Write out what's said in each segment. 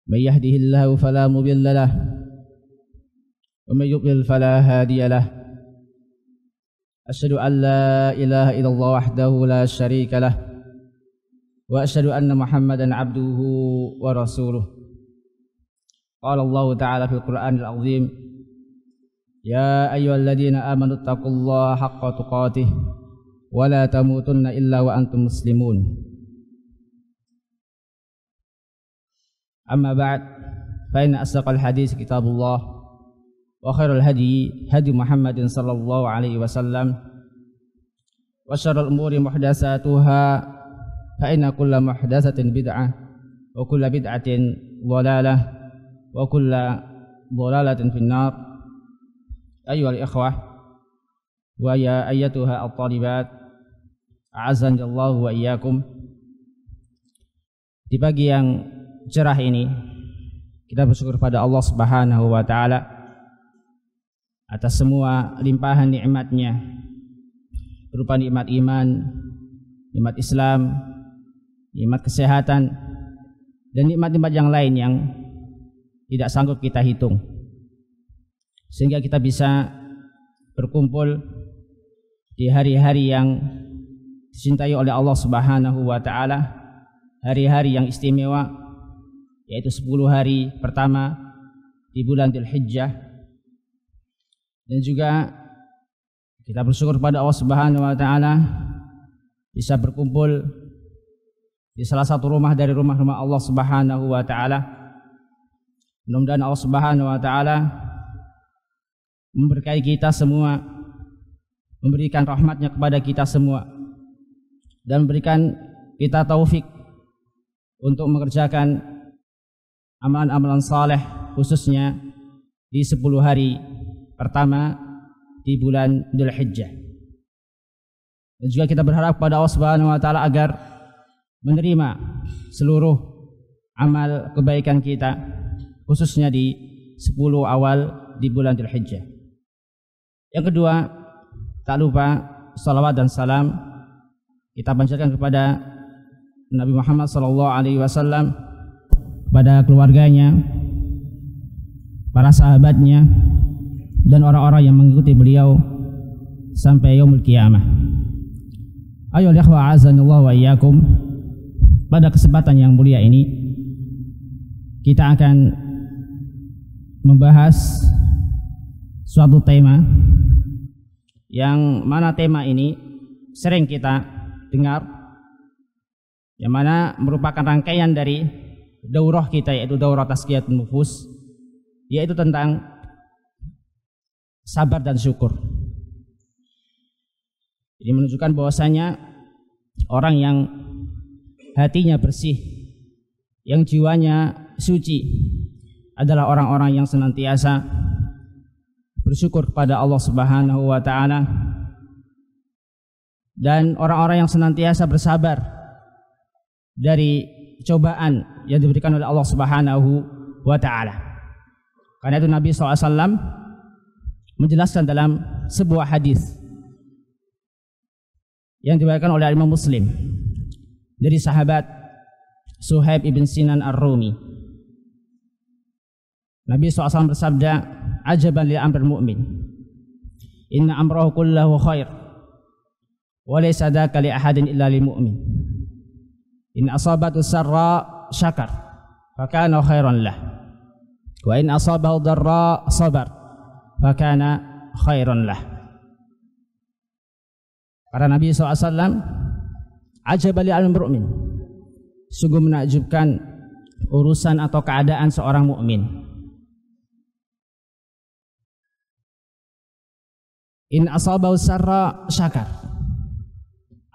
من يهده الله فلا مضل له ومن يضلل فلا هادي له أشهد أن لا إله إلا الله وحده لا شريك له وأشهد أن محمدا عبده ورسوله قال الله تعالى في القرآن العظيم يا أيها الذين آمنوا اتقوا الله حق تقاته ولا تموتن إلا وأنتم مسلمون أما بعد فإن أصدق الحديث كتاب الله وخير الهدي هدي محمد صلى الله عليه وسلم وشر الأمور محدثاتها فإن كل محدثة بدعة وكل بدعة ضلالة وكل ضلالة في النار أيها الإخوة ويا أيتها الطالبات أعزني الله وإياكم. Di pagi yang cerah ini kita bersyukur pada Allah Subhanahu wa taala atas semua limpahan nikmat-Nya berupa nikmat iman, nikmat Islam, nikmat kesehatan dan nikmat-nikmat yang lain yang tidak sanggup kita hitung, sehingga kita bisa berkumpul di hari-hari yang dicintai oleh Allah Subhanahu wa taala, hari-hari yang istimewa, yaitu 10 hari pertama di bulan Dzulhijjah. Dan juga kita bersyukur pada Allah Subhanahu wa taala bisa berkumpul di salah satu rumah dari rumah-rumah Allah Subhanahu wa taala. Mudah-mudahan Allah Subhanahu wa taala memberkahi kita semua, memberikan rahmatnya kepada kita semua, dan memberikan kita taufik untuk mengerjakan amalan-amalan saleh, khususnya di 10 hari pertama di bulan Dzulhijjah. Dan juga kita berharap pada Allah Subhanahu wa taala agar menerima seluruh amal kebaikan kita, khususnya di 10 awal di bulan Dzulhijjah. Yang kedua, tak lupa salawat dan salam kita panjatkan kepada Nabi Muhammad SAW, kepada keluarganya, para sahabatnya, dan orang-orang yang mengikuti beliau sampai yaumul qiyamah. Ayo ikhwah azanillahu wa iyyakum. Pada kesempatan yang mulia ini kita akan membahas suatu tema yang mana tema ini sering kita dengar, yang mana merupakan rangkaian dari daurah kita, yaitu daurah tazkiyatun nufus, yaitu tentang sabar dan syukur. Ini menunjukkan bahwasanya orang yang hatinya bersih, yang jiwanya suci, adalah orang-orang yang senantiasa bersyukur kepada Allah Subhanahu wa taala, dan orang-orang yang senantiasa bersabar dari cobaan yang diberikan oleh Allah Subhanahu wa taala. Karena itu Nabi SAW menjelaskan dalam sebuah hadis yang diriwayatkan oleh Imam Muslim dari sahabat Suhaib ibn Sinan Ar-Rumi. Nabi SAW bersabda, ajaban li amril mu'min, inna amrahu kullahu khair wa laysa dzaka li ahadin illa lil mu'min. In asabatu sarra syakar fakana khairan lah, wa in asabahu dharra sabar fakana khairan lah. Para Nabi SAW, ajaban li amril mu'min, sungguh menakjubkan urusan atau keadaan seorang mukmin. In asabahu sarra syakar,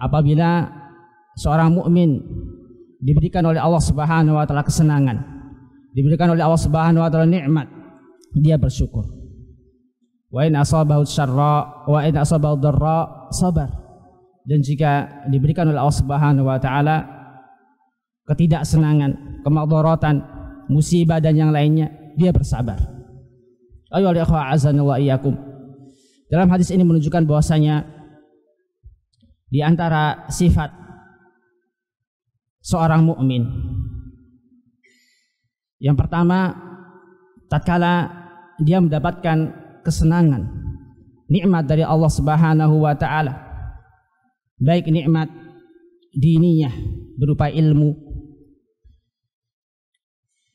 apabila seorang mukmin diberikan oleh Allah Subhanahu wa taala kesenangan, diberikan oleh Allah Subhanahu wa taala nikmat, dia bersyukur. Wa in asabahu syarra wa in asabahu dharra sabar, dan jika diberikan oleh Allah Subhanahu wa taala ketidaksenangan, kemadharatan, musibah dan yang lainnya, dia bersabar. Ayo ikhwah azanillahu iyyakum. Dalam hadis ini menunjukkan bahwasanya di antara sifat seorang mukmin Yang pertama, tatkala dia mendapatkan kesenangan, nikmat dari Allah Subhanahu wa taala, baik nikmat diniyah berupa ilmu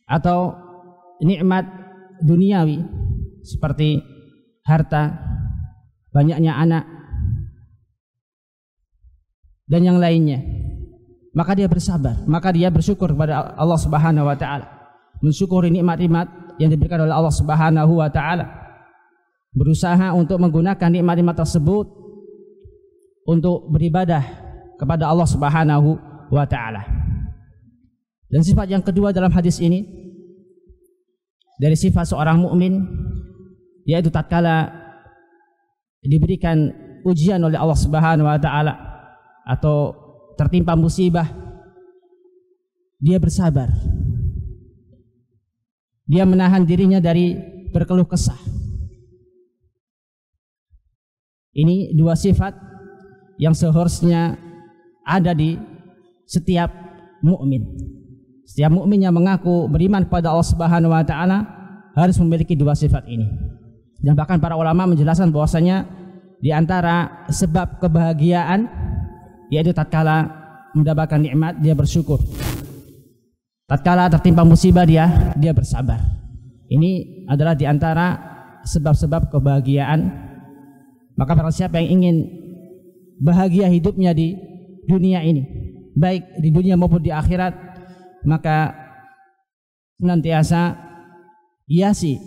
atau nikmat duniawi seperti harta, banyaknya anak dan yang lainnya, maka dia bersabar, maka dia bersyukur kepada Allah Subhanahu wa taala, mensyukuri nikmat-nikmat yang diberikan oleh Allah Subhanahu wa taala, berusaha untuk menggunakan nikmat-nikmat tersebut untuk beribadah kepada Allah Subhanahu wa taala. Dan sifat yang kedua dalam hadis ini dari sifat seorang mukmin, yaitu tatkala diberikan ujian oleh Allah Subhanahu wa taala atau tertimpa musibah, dia bersabar. Dia menahan dirinya dari berkeluh kesah. Ini dua sifat yang seharusnya ada di setiap mukmin. Setiap mukmin yang mengaku beriman kepada Allah Subhanahu wa taala harus memiliki dua sifat ini. Dan bahkan para ulama menjelaskan bahwasanya di antara sebab kebahagiaan yaitu tatkala mendapatkan nikmat dia bersyukur. Tatkala tertimpa musibah dia bersabar. Ini adalah di antara sebab-sebab kebahagiaan. Maka barang siapa yang ingin bahagia hidupnya di dunia ini, baik di dunia maupun di akhirat, maka senantiasa hiasi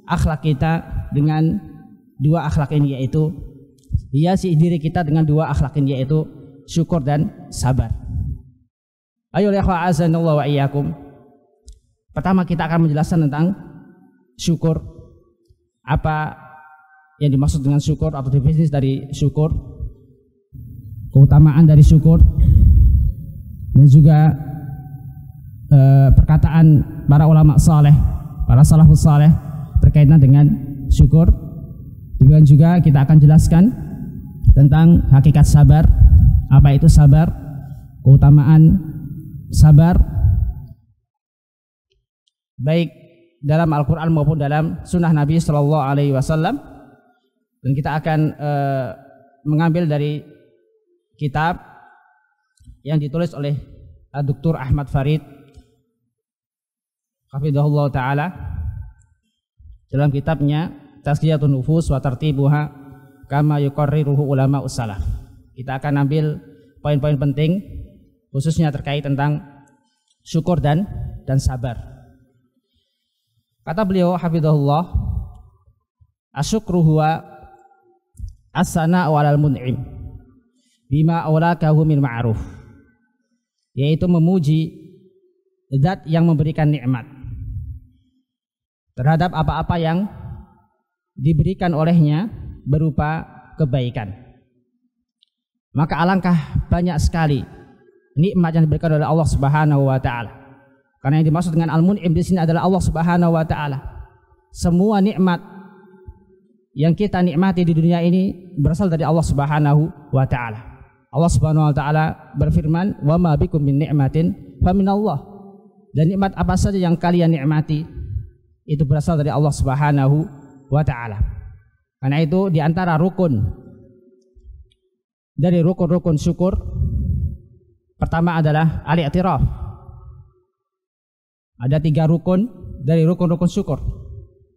akhlak kita dengan dua akhlak ini, yaitu hiasi diri kita dengan dua akhlak ini, yaitu syukur dan sabar. Ayo ikhwah azanallahu wa iyyakum. Pertama kita akan menjelaskan tentang syukur, apa yang dimaksud dengan syukur atau definisi dari syukur, keutamaan dari syukur, dan juga perkataan para ulama saleh, para salafus saleh berkaitan dengan syukur. Kemudian juga kita akan jelaskan tentang hakikat sabar, apa itu sabar, keutamaan sabar baik dalam Al-Quran maupun dalam sunnah Nabi Sallallahu Alaihi Wasallam. Dan kita akan mengambil dari kitab yang ditulis oleh Dr. Ahmad Farid hafizahullah ta'ala dalam kitabnya Tazkiyatun Nufus wa Tartibuha kama yuqarriruhu ulama ussalaf. Kita akan ambil poin-poin penting khususnya terkait tentang syukur dan sabar. Kata beliau hafizahullah, asyukru huwa as-sana'u 'alal mun'im bima awlakahu min ma'ruf, yaitu memuji zat yang memberikan nikmat terhadap apa-apa yang diberikan olehnya berupa kebaikan. Maka alangkah banyak sekali nikmat yang diberikan oleh Allah Subhanahu wa taala. Karena yang dimaksud dengan al-mun'im di sini adalah Allah Subhanahu wa taala. Semua nikmat yang kita nikmati di dunia ini berasal dari Allah Subhanahu wa taala. Allah Subhanahu wa taala berfirman, "Wa ma bikum min ni'matin fa minallah." Dan nikmat apa saja yang kalian nikmati itu berasal dari Allah Subhanahu wa taala. Karena itu di antara rukun dari rukun-rukun syukur pertama adalah al-i'tiraf. Ada 3 rukun dari rukun-rukun syukur.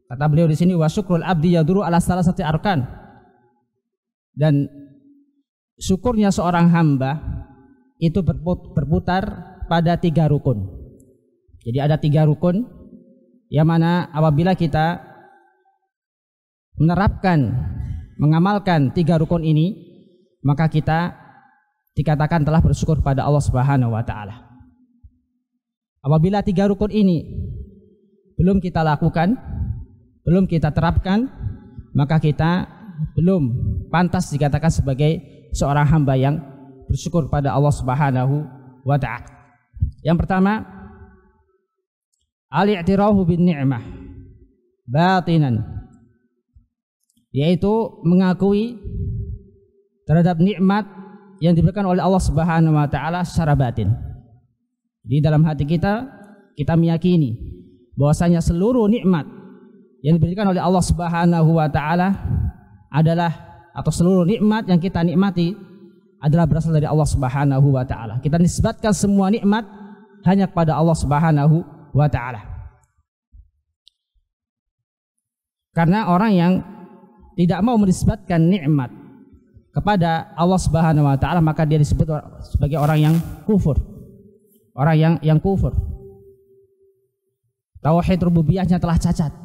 Kata beliau di sini, wa syukrul abdi yaduru ala salasati arkan. Dan syukurnya seorang hamba itu berputar pada 3 rukun. Jadi ada 3 rukun yang mana apabila kita menerapkan, mengamalkan 3 rukun ini, maka kita dikatakan telah bersyukur pada Allah Subhanahu wa taala. Apabila 3 rukun ini belum kita lakukan, belum kita terapkan, maka kita belum pantas dikatakan sebagai seorang hamba yang bersyukur pada Allah Subhanahu wa taala. Yang pertama, al-i'tirafu bin ni'mah batinan, yaitu mengakui terhadap nikmat yang diberikan oleh Allah Subhanahu wa taala secara batin. Di dalam hati kita meyakini bahwasanya seluruh nikmat yang diberikan oleh Allah Subhanahu wa taala adalah, atau seluruh nikmat yang kita nikmati adalah berasal dari Allah Subhanahu wa taala. Kita nisbatkan semua nikmat hanya kepada Allah Subhanahu wa taala. Karena orang yang tidak mau menisbatkan nikmat kepada Allah Subhanahu wa taala, maka dia disebut sebagai orang yang kufur. Orang yang kufur. Tauhid rububiyahnya telah cacat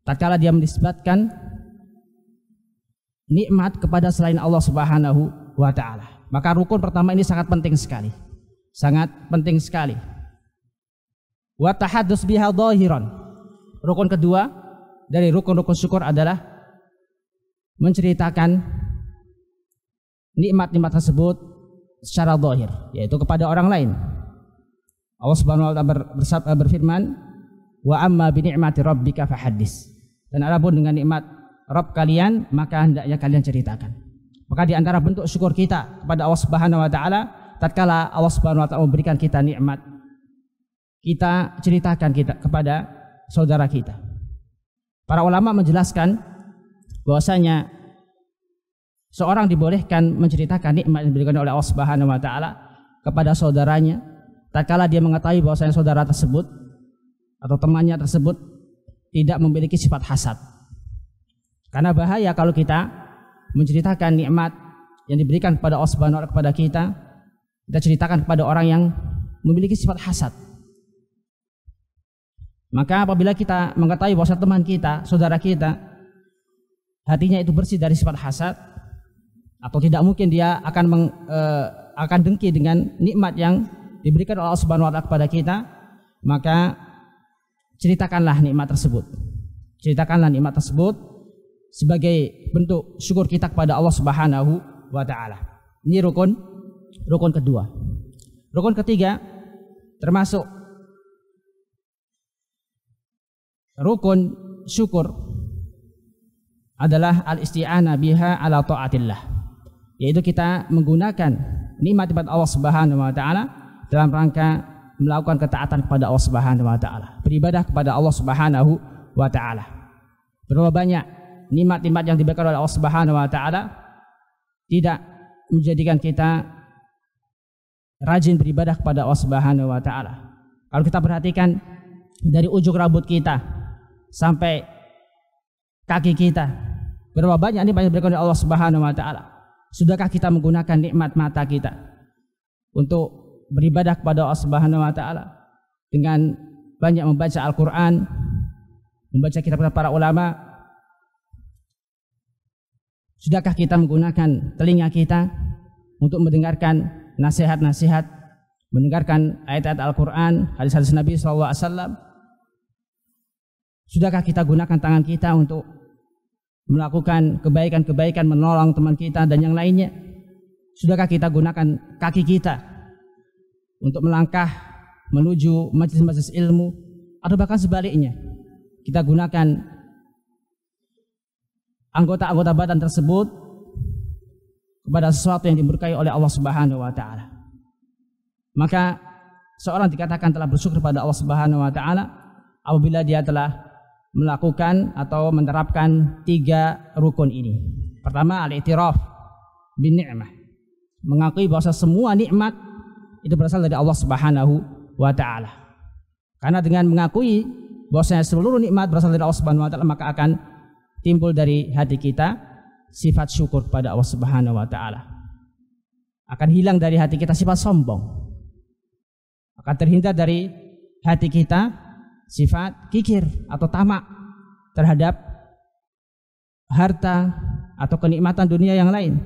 tatkala dia menisbatkan nikmat kepada selain Allah Subhanahu wa taala. Maka rukun pertama ini sangat penting sekali. Sangat penting sekali. Wa tahaddus biha dhahiran. Rukun kedua dari rukun-rukun syukur adalah menceritakan nikmat-nikmat tersebut secara zahir, yaitu kepada orang lain. Allah Subhanahu wa taala berfirman, "Wa amma bi ni'mati rabbika fahaddits." Dan adapun dengan nikmat Rabb kalian, maka hendaknya kalian ceritakan. Maka di antara bentuk syukur kita kepada Allah Subhanahu wa taala, tatkala Allah Subhanahu wa taala memberikan kita nikmat, kita ceritakan kita kepada saudara kita. Para ulama menjelaskan bahwasanya seorang dibolehkan menceritakan nikmat yang diberikan oleh Allah Subhanahu wa taala kepada saudaranya tatkala dia mengetahui bahwasanya saudara tersebut atau temannya tersebut tidak memiliki sifat hasad. Karena bahaya kalau kita menceritakan nikmat yang diberikan kepada Allah Subhanahu wa taala kepada kita ceritakan kepada orang yang memiliki sifat hasad. Maka apabila kita mengetahui bahwa teman kita, saudara kita, hatinya itu bersih dari sifat hasad, atau tidak mungkin dia akan dengki dengan nikmat yang diberikan oleh Allah Subhanahu wa taala kepada kita, maka ceritakanlah nikmat tersebut. Ceritakanlah nikmat tersebut sebagai bentuk syukur kita kepada Allah Subhanahu wa taala. Ini rukun kedua. Rukun ketiga termasuk rukun syukur adalah al-isti'anah biha ala ta'atillah, yaitu kita menggunakan nikmat-nikmat Allah Subhanahu wa taala dalam rangka melakukan ketaatan kepada Allah Subhanahu wa taala, beribadah kepada Allah Subhanahu wa taala. Berapa banyak nikmat-nikmat yang diberikan oleh Allah Subhanahu wa taala tidak menjadikan kita rajin beribadah kepada Allah Subhanahu wa taala. Kalau kita perhatikan dari ujung rambut kita sampai kaki kita, berapa banyak nikmat yang diberikan oleh Allah Subhanahu wa taala. Sudahkah kita menggunakan nikmat mata kita untuk beribadah kepada Allah Subhanahu wa taala dengan banyak membaca Al-Qur'an, membaca kitab para ulama? Sudahkah kita menggunakan telinga kita untuk mendengarkan nasihat-nasihat, mendengarkan ayat-ayat Al-Qur'an, hadis-hadis Nabi sallallahu alaihi wasallam? Sudahkah kita gunakan tangan kita untuk melakukan kebaikan-kebaikan, menolong teman kita dan yang lainnya? Sudahkah kita gunakan kaki kita untuk melangkah menuju majelis-majelis ilmu, atau bahkan sebaliknya, kita gunakan anggota-anggota badan tersebut kepada sesuatu yang dimurkai oleh Allah Subhanahu wa taala? Maka seorang dikatakan telah bersyukur kepada Allah Subhanahu wa taala apabila dia telah melakukan atau menerapkan 3 rukun ini. Pertama, al-i'tiraf bin ni'mah, mengakui bahwa semua nikmat itu berasal dari Allah Subhanahu wa taala. Karena dengan mengakui bahwasanya seluruh nikmat berasal dari Allah Subhanahu wa taala, maka akan timbul dari hati kita sifat syukur kepada Allah Subhanahu wa taala. Akan hilang dari hati kita sifat sombong. Akan terhindar dari hati kita sifat kikir atau tamak terhadap harta atau kenikmatan dunia yang lain.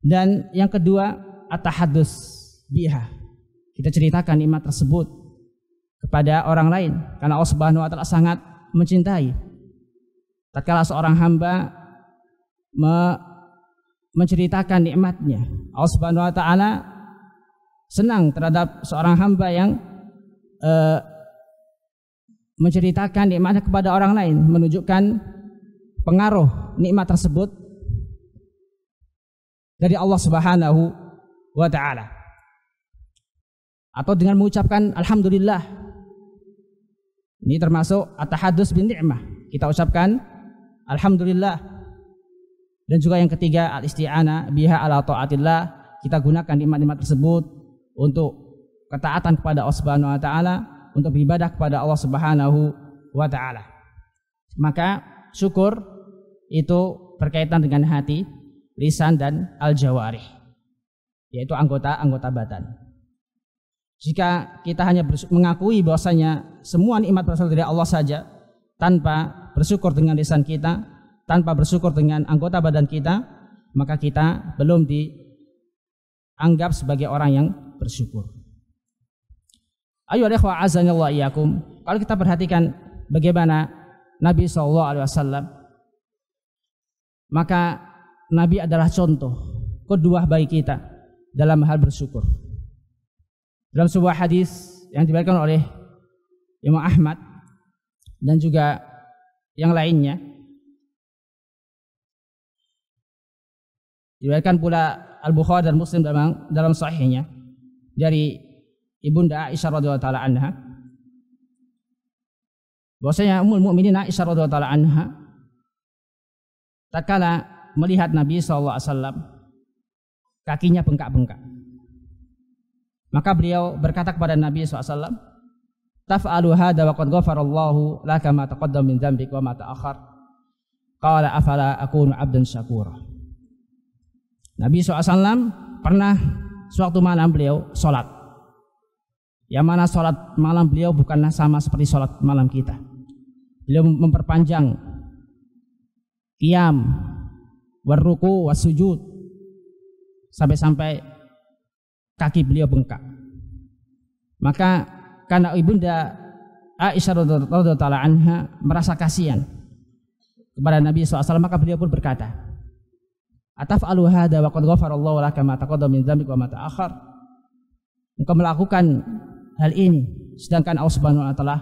Dan yang kedua, at-tahaddus biha, kita ceritakan nikmat tersebut kepada orang lain, karena Allah Subhanahu wa taala sangat mencintai tatkala seorang hamba menceritakan nikmatnya. Allah Subhanahu wa taala senang terhadap seorang hamba yang menceritakan nikmatnya kepada orang lain, menunjukkan pengaruh nikmat tersebut dari Allah Subhanahu wa taala. Atau dengan mengucapkan alhamdulillah Ini termasuk at-tahaddus bin ni'mah. Kita ucapkan alhamdulillah. Dan juga yang ketiga al-isti'anah biha ala ta'atillah. Kita gunakan nikmat-nikmat tersebut untuk ketaatan kepada Allah Subhanahu wa taala, untuk beribadah kepada Allah Subhanahu wa taala. Maka syukur itu berkaitan dengan hati, lisan dan al-jawarih, yaitu anggota-anggota badan. Jika kita hanya mengakui bahwasanya semua nikmat berasal dari Allah saja, tanpa bersyukur dengan lisan kita, tanpa bersyukur dengan anggota badan kita, maka kita belum dianggap sebagai orang yang bersyukur. Ayo ikhwah azanillahu iyyakum. Kalau kita perhatikan bagaimana Nabi SAW, maka Nabi adalah contoh kedua bagi kita dalam hal bersyukur. Dalam sebuah hadis yang diriwayatkan oleh Imam Ahmad dan juga yang lainnya, diriwayatkan pula Al-Bukhari dan Muslim dalam sahihnya dari Ibunda Aisyah radhiyallahu taala anha, bahwasanya Ummul Mukminin Aisyah radhiyallahu taala anha tatkala melihat Nabi SAW kakinya bengkak-bengkak, maka beliau berkata kepada Nabi SAW, taf'alu hadha wa qad ghafarallahu laka ma taqaddama min dzambik wa ma ta'akhkhar. Qala afala akunu 'abdan syakura. Nabi SAW pernah suatu malam beliau sholat, yang mana sholat malam beliau bukanlah sama seperti sholat malam kita. Beliau memperpanjang qiyam, warruku, wasujud, sampai-sampai kaki beliau bengkak. Maka karena ibunda Aisyah radhiyallahu taala anha merasa kasihan kepada Nabi SAW, maka beliau pun berkata, ataf'alu hadza wa qad ghafarallahu laka ma taqaddama min dzambika wa ma ta'akhkhar. Engkau melakukan hal ini sedangkan Allah Subhanahu wa taala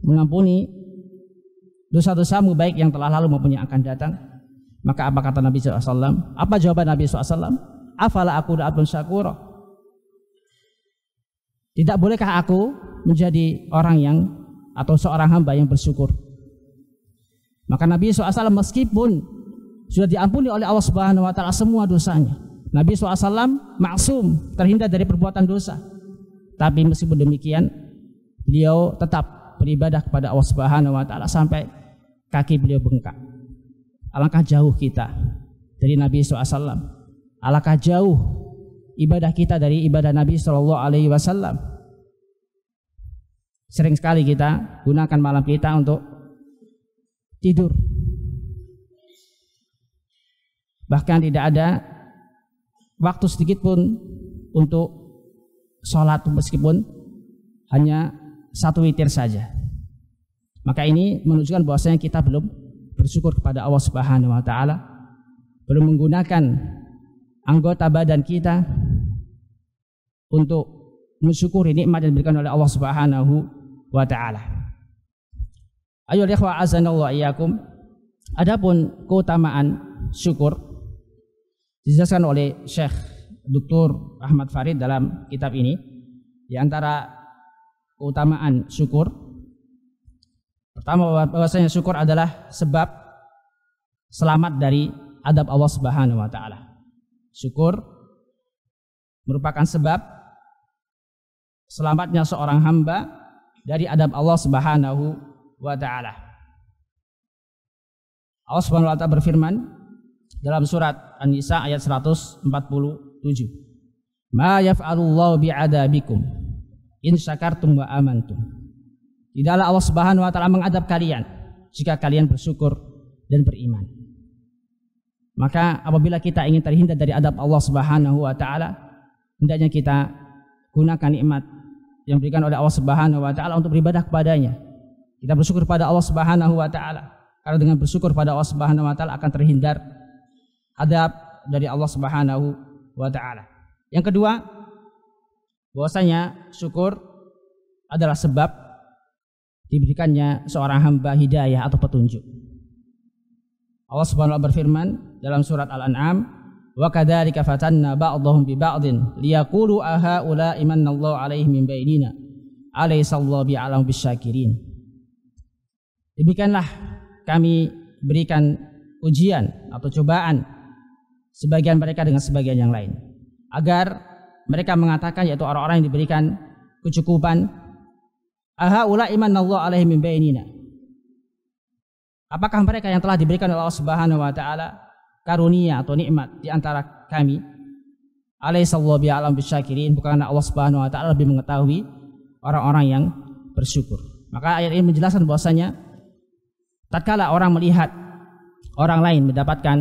mengampuni dosa-dosamu baik yang telah lalu maupun yang akan datang. Maka apa kata Nabi SAW? Apa jawaban Nabi SAW? Afala aku abdun syakura. Tidak bolehkah aku menjadi orang yang atau seorang hamba yang bersyukur? Maka Nabi SAW meskipun sudah diampuni oleh Allah Subhanahu wa taala semua dosanya, Nabi SAW maksum, terhindar dari perbuatan dosa, tapi meskipun demikian beliau tetap beribadah kepada Allah Subhanahu wa taala sampai kaki beliau bengkak. Alangkah jauh kita dari Nabi SAW. Alangkah jauh ibadah kita dari ibadah Nabi SAW. Sering sekali kita gunakan malam kita untuk tidur. Bahkan tidak ada waktu sedikit pun untuk sholat, meskipun hanya satu witir saja. Maka ini menunjukkan bahwasanya kita belum bersyukur kepada Allah Subhanahu wa taala, belum menggunakan anggota badan kita untuk mensyukuri nikmat yang diberikan oleh Allah Subhanahu wa taala. Ayo ikhwah azanallahu iyyakum. Adapun keutamaan syukur dijelaskan oleh Syekh Dr. Ahmad Farid dalam kitab ini. Di antara keutamaan syukur, pertama bahwasanya syukur adalah sebab selamat dari adab Allah Subhanahu wa taala. Syukur merupakan sebab selamatnya seorang hamba dari adab Allah Subhanahu wa taala. Allah Subhanahu wa taala berfirman dalam surat An-Nisa ayat 147, ma yaf'alullahu bi'adabikum in syakartum wa amantum. Tidaklah Allah Subhanahu wa taala mengadab kalian jika kalian bersyukur dan beriman. Maka apabila kita ingin terhindar dari adab Allah Subhanahu wa taala, hendaknya kita gunakan nikmat yang diberikan oleh Allah Subhanahu wa taala untuk beribadah kepadanya. Kita bersyukur pada Allah Subhanahu wa taala, karena dengan bersyukur pada Allah Subhanahu wa taala akan terhindar adab dari Allah Subhanahu wa taala. Yang kedua, bahwasanya syukur adalah sebab diberikannya seorang hamba hidayah atau petunjuk. Allah Subhanahu wa taala berfirman dalam surat Al-An'am, wa kadzalika fatanna ba'dahum bi ba'din liyaqulu ahaula imanallahu alaihim min bainina Alaysallahu bi'alam bisyakirin. Demikianlah kami berikan ujian atau cobaan sebagian mereka dengan sebagian yang lain, agar mereka mengatakan, yaitu orang-orang yang diberikan kecukupan, ahaula imanallahu alaihim min bainina. Apakah mereka yang telah diberikan oleh Allah Subhanahu wa taala karunia atau nikmat di antara kami? Alaysallahu bi'alam bisyakirin. Bukankah Allah Subhanahu wa taala lebih mengetahui orang-orang yang bersyukur? Maka ayat ini menjelaskan bahwasanya tatkala orang melihat orang lain mendapatkan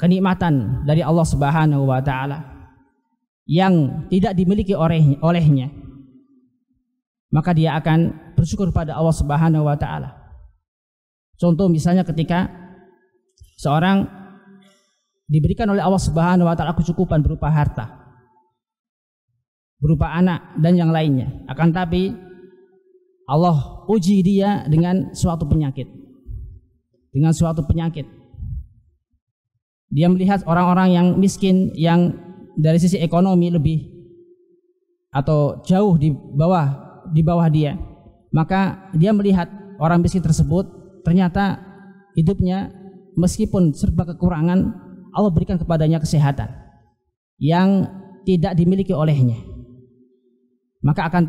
kenikmatan dari Allah Subhanahu wa taala yang tidak dimiliki olehnya, maka dia akan bersyukur pada Allah Subhanahu wa taala. Contoh misalnya ketika seorang diberikan oleh Allah Subhanahu wa taala kecukupan berupa harta, berupa anak dan yang lainnya, akan tapi Allah uji dia dengan suatu penyakit. Dengan suatu penyakit. Dia melihat orang-orang yang miskin, yang dari sisi ekonomi lebih atau jauh di bawah dia, maka dia melihat orang miskin tersebut ternyata hidupnya meskipun serba kekurangan, Allah berikan kepadanya kesehatan yang tidak dimiliki olehnya, maka akan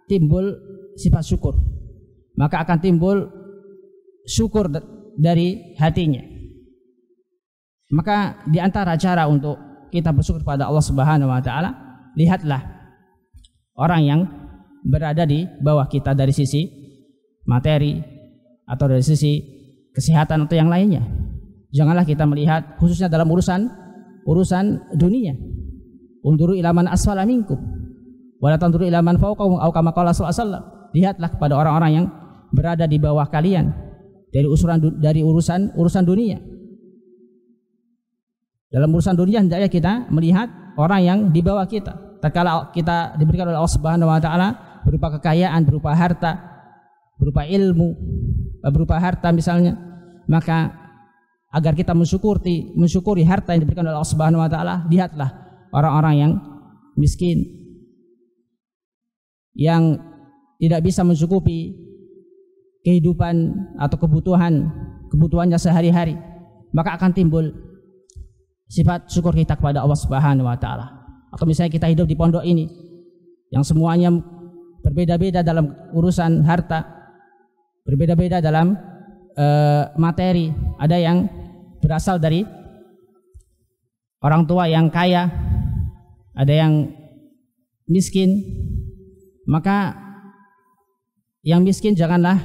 timbul sifat syukur, maka akan timbul syukur dari hatinya. Maka di antara cara untuk kita bersyukur pada Allah Subhanahu wa taala, lihatlah orang yang berada di bawah kita dari sisi materi atau dari sisi kesehatan atau yang lainnya. Janganlah kita melihat khususnya dalam urusan dunia. Unduru ila man asfala minkum wa la tanduru ila man fawqakum aw kama qala sallallahu alaihi wasallam. Lihatlah kepada orang-orang yang berada di bawah kalian dari urusan dunia. Dalam urusan dunia hendaknya kita melihat orang yang di bawah kita. Tatkala kita diberikan oleh Allah Subhanahu wa taala berupa kekayaan, berupa harta, berupa ilmu, berupa harta misalnya, maka agar kita mensyukuri harta yang diberikan oleh Allah Subhanahu wa taala, lihatlah orang-orang yang miskin, yang tidak bisa mencukupi kehidupan atau kebutuhannya sehari-hari, maka akan timbul sifat syukur kita kepada Allah Subhanahu wa taala. Atau misalnya kita hidup di pondok ini yang semuanya berbeda-beda dalam urusan harta, berbeda-beda dalam materi. Ada yang berasal dari orang tua yang kaya, ada yang miskin. Maka yang miskin janganlah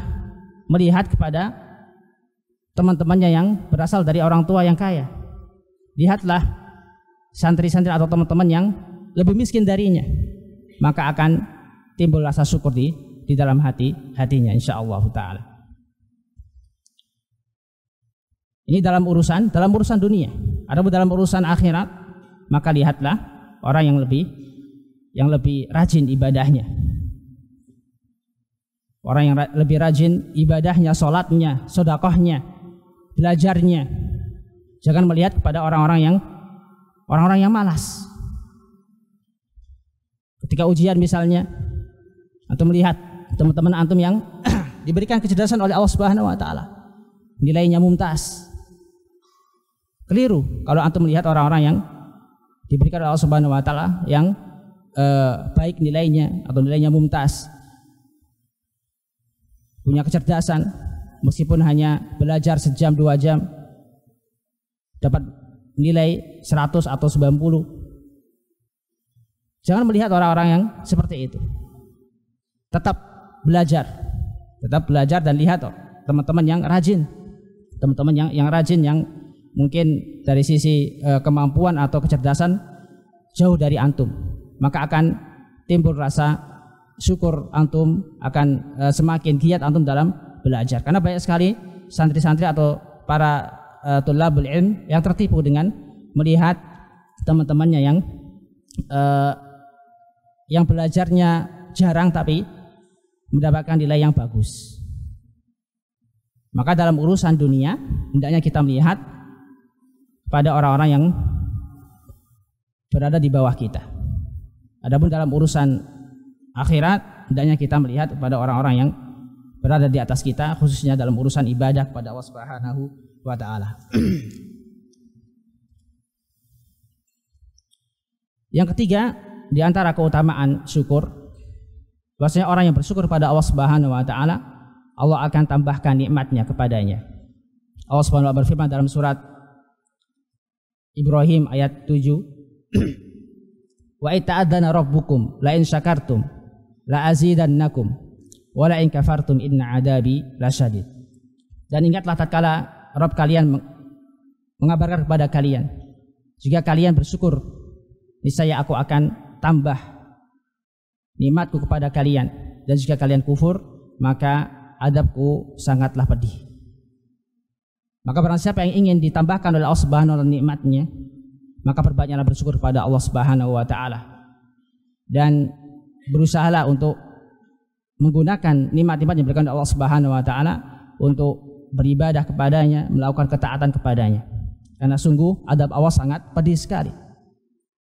melihat kepada teman-temannya yang berasal dari orang tua yang kaya. Lihatlah santri-santri atau teman-teman yang lebih miskin darinya, maka akan timbul rasa syukur di dalam hatinya insyaallah taala. Ini dalam urusan dunia. Adapun dalam urusan akhirat, maka lihatlah orang yang lebih rajin ibadahnya. Orang yang lebih rajin ibadahnya, salatnya, sedekahnya, belajarnya. Jangan melihat kepada orang-orang yang malas. Ketika ujian misalnya, atau melihat teman-teman antum yang diberikan kecerdasan oleh Allah Subhanahu wa taala, nilainya mumtaz. Keliru kalau antum melihat orang-orang yang diberikan oleh Allah Subhanahu wa taala yang baik nilainya atau nilainya mumtaz, punya kecerdasan, meskipun hanya belajar sejam 2 jam dapat nilai 100 atau 90. Jangan melihat orang-orang yang seperti itu. Tetap belajar dan lihat teman-teman yang rajin, teman-teman yang rajin, yang mungkin dari sisi kemampuan atau kecerdasan jauh dari antum, maka akan timbul rasa syukur antum, akan semakin giat antum dalam belajar. Karena banyak sekali santri-santri atau para tulabul ilm yang tertipu dengan melihat teman-temannya yang belajarnya jarang tapi mendapatkan nilai yang bagus. Maka dalam urusan dunia hendaknya kita melihat pada orang-orang yang berada di bawah kita. Adapun dalam urusan akhirat, hendaknya kita melihat kepada orang-orang yang berada di atas kita, khususnya dalam urusan ibadah kepada Allah Subhanahu wa taala. Yang ketiga, di antara keutamaan syukur, bahwasanya orang yang bersyukur pada Allah Subhanahu wa taala, Allah akan tambahkan nikmatnya kepadanya. Allah Subhanahu wa taala berfirman dalam surat Ibrahim ayat 7, wa ita'adzana rabbukum la in syakartum la azidannakum wa la in kafartum inna adabi lasyadid. Dan ingatlah tatkala Rabb kalian mengabarkan kepada kalian, jika kalian bersyukur, niscaya aku akan tambah nikmatku kepada kalian, dan jika kalian kufur, maka adabku sangatlah pedih. Maka barang siapa yang ingin ditambahkan oleh Allah Subhanahu wa taala nikmatnya, maka perbanyaklah bersyukur kepada Allah Subhanahu wa taala, dan berusahalah untuk menggunakan nikmat-nikmat yang diberikan oleh Allah Subhanahu wa taala untuk beribadah kepadanya, melakukan ketaatan kepadanya. Karena sungguh adab Allah sangat pedih sekali.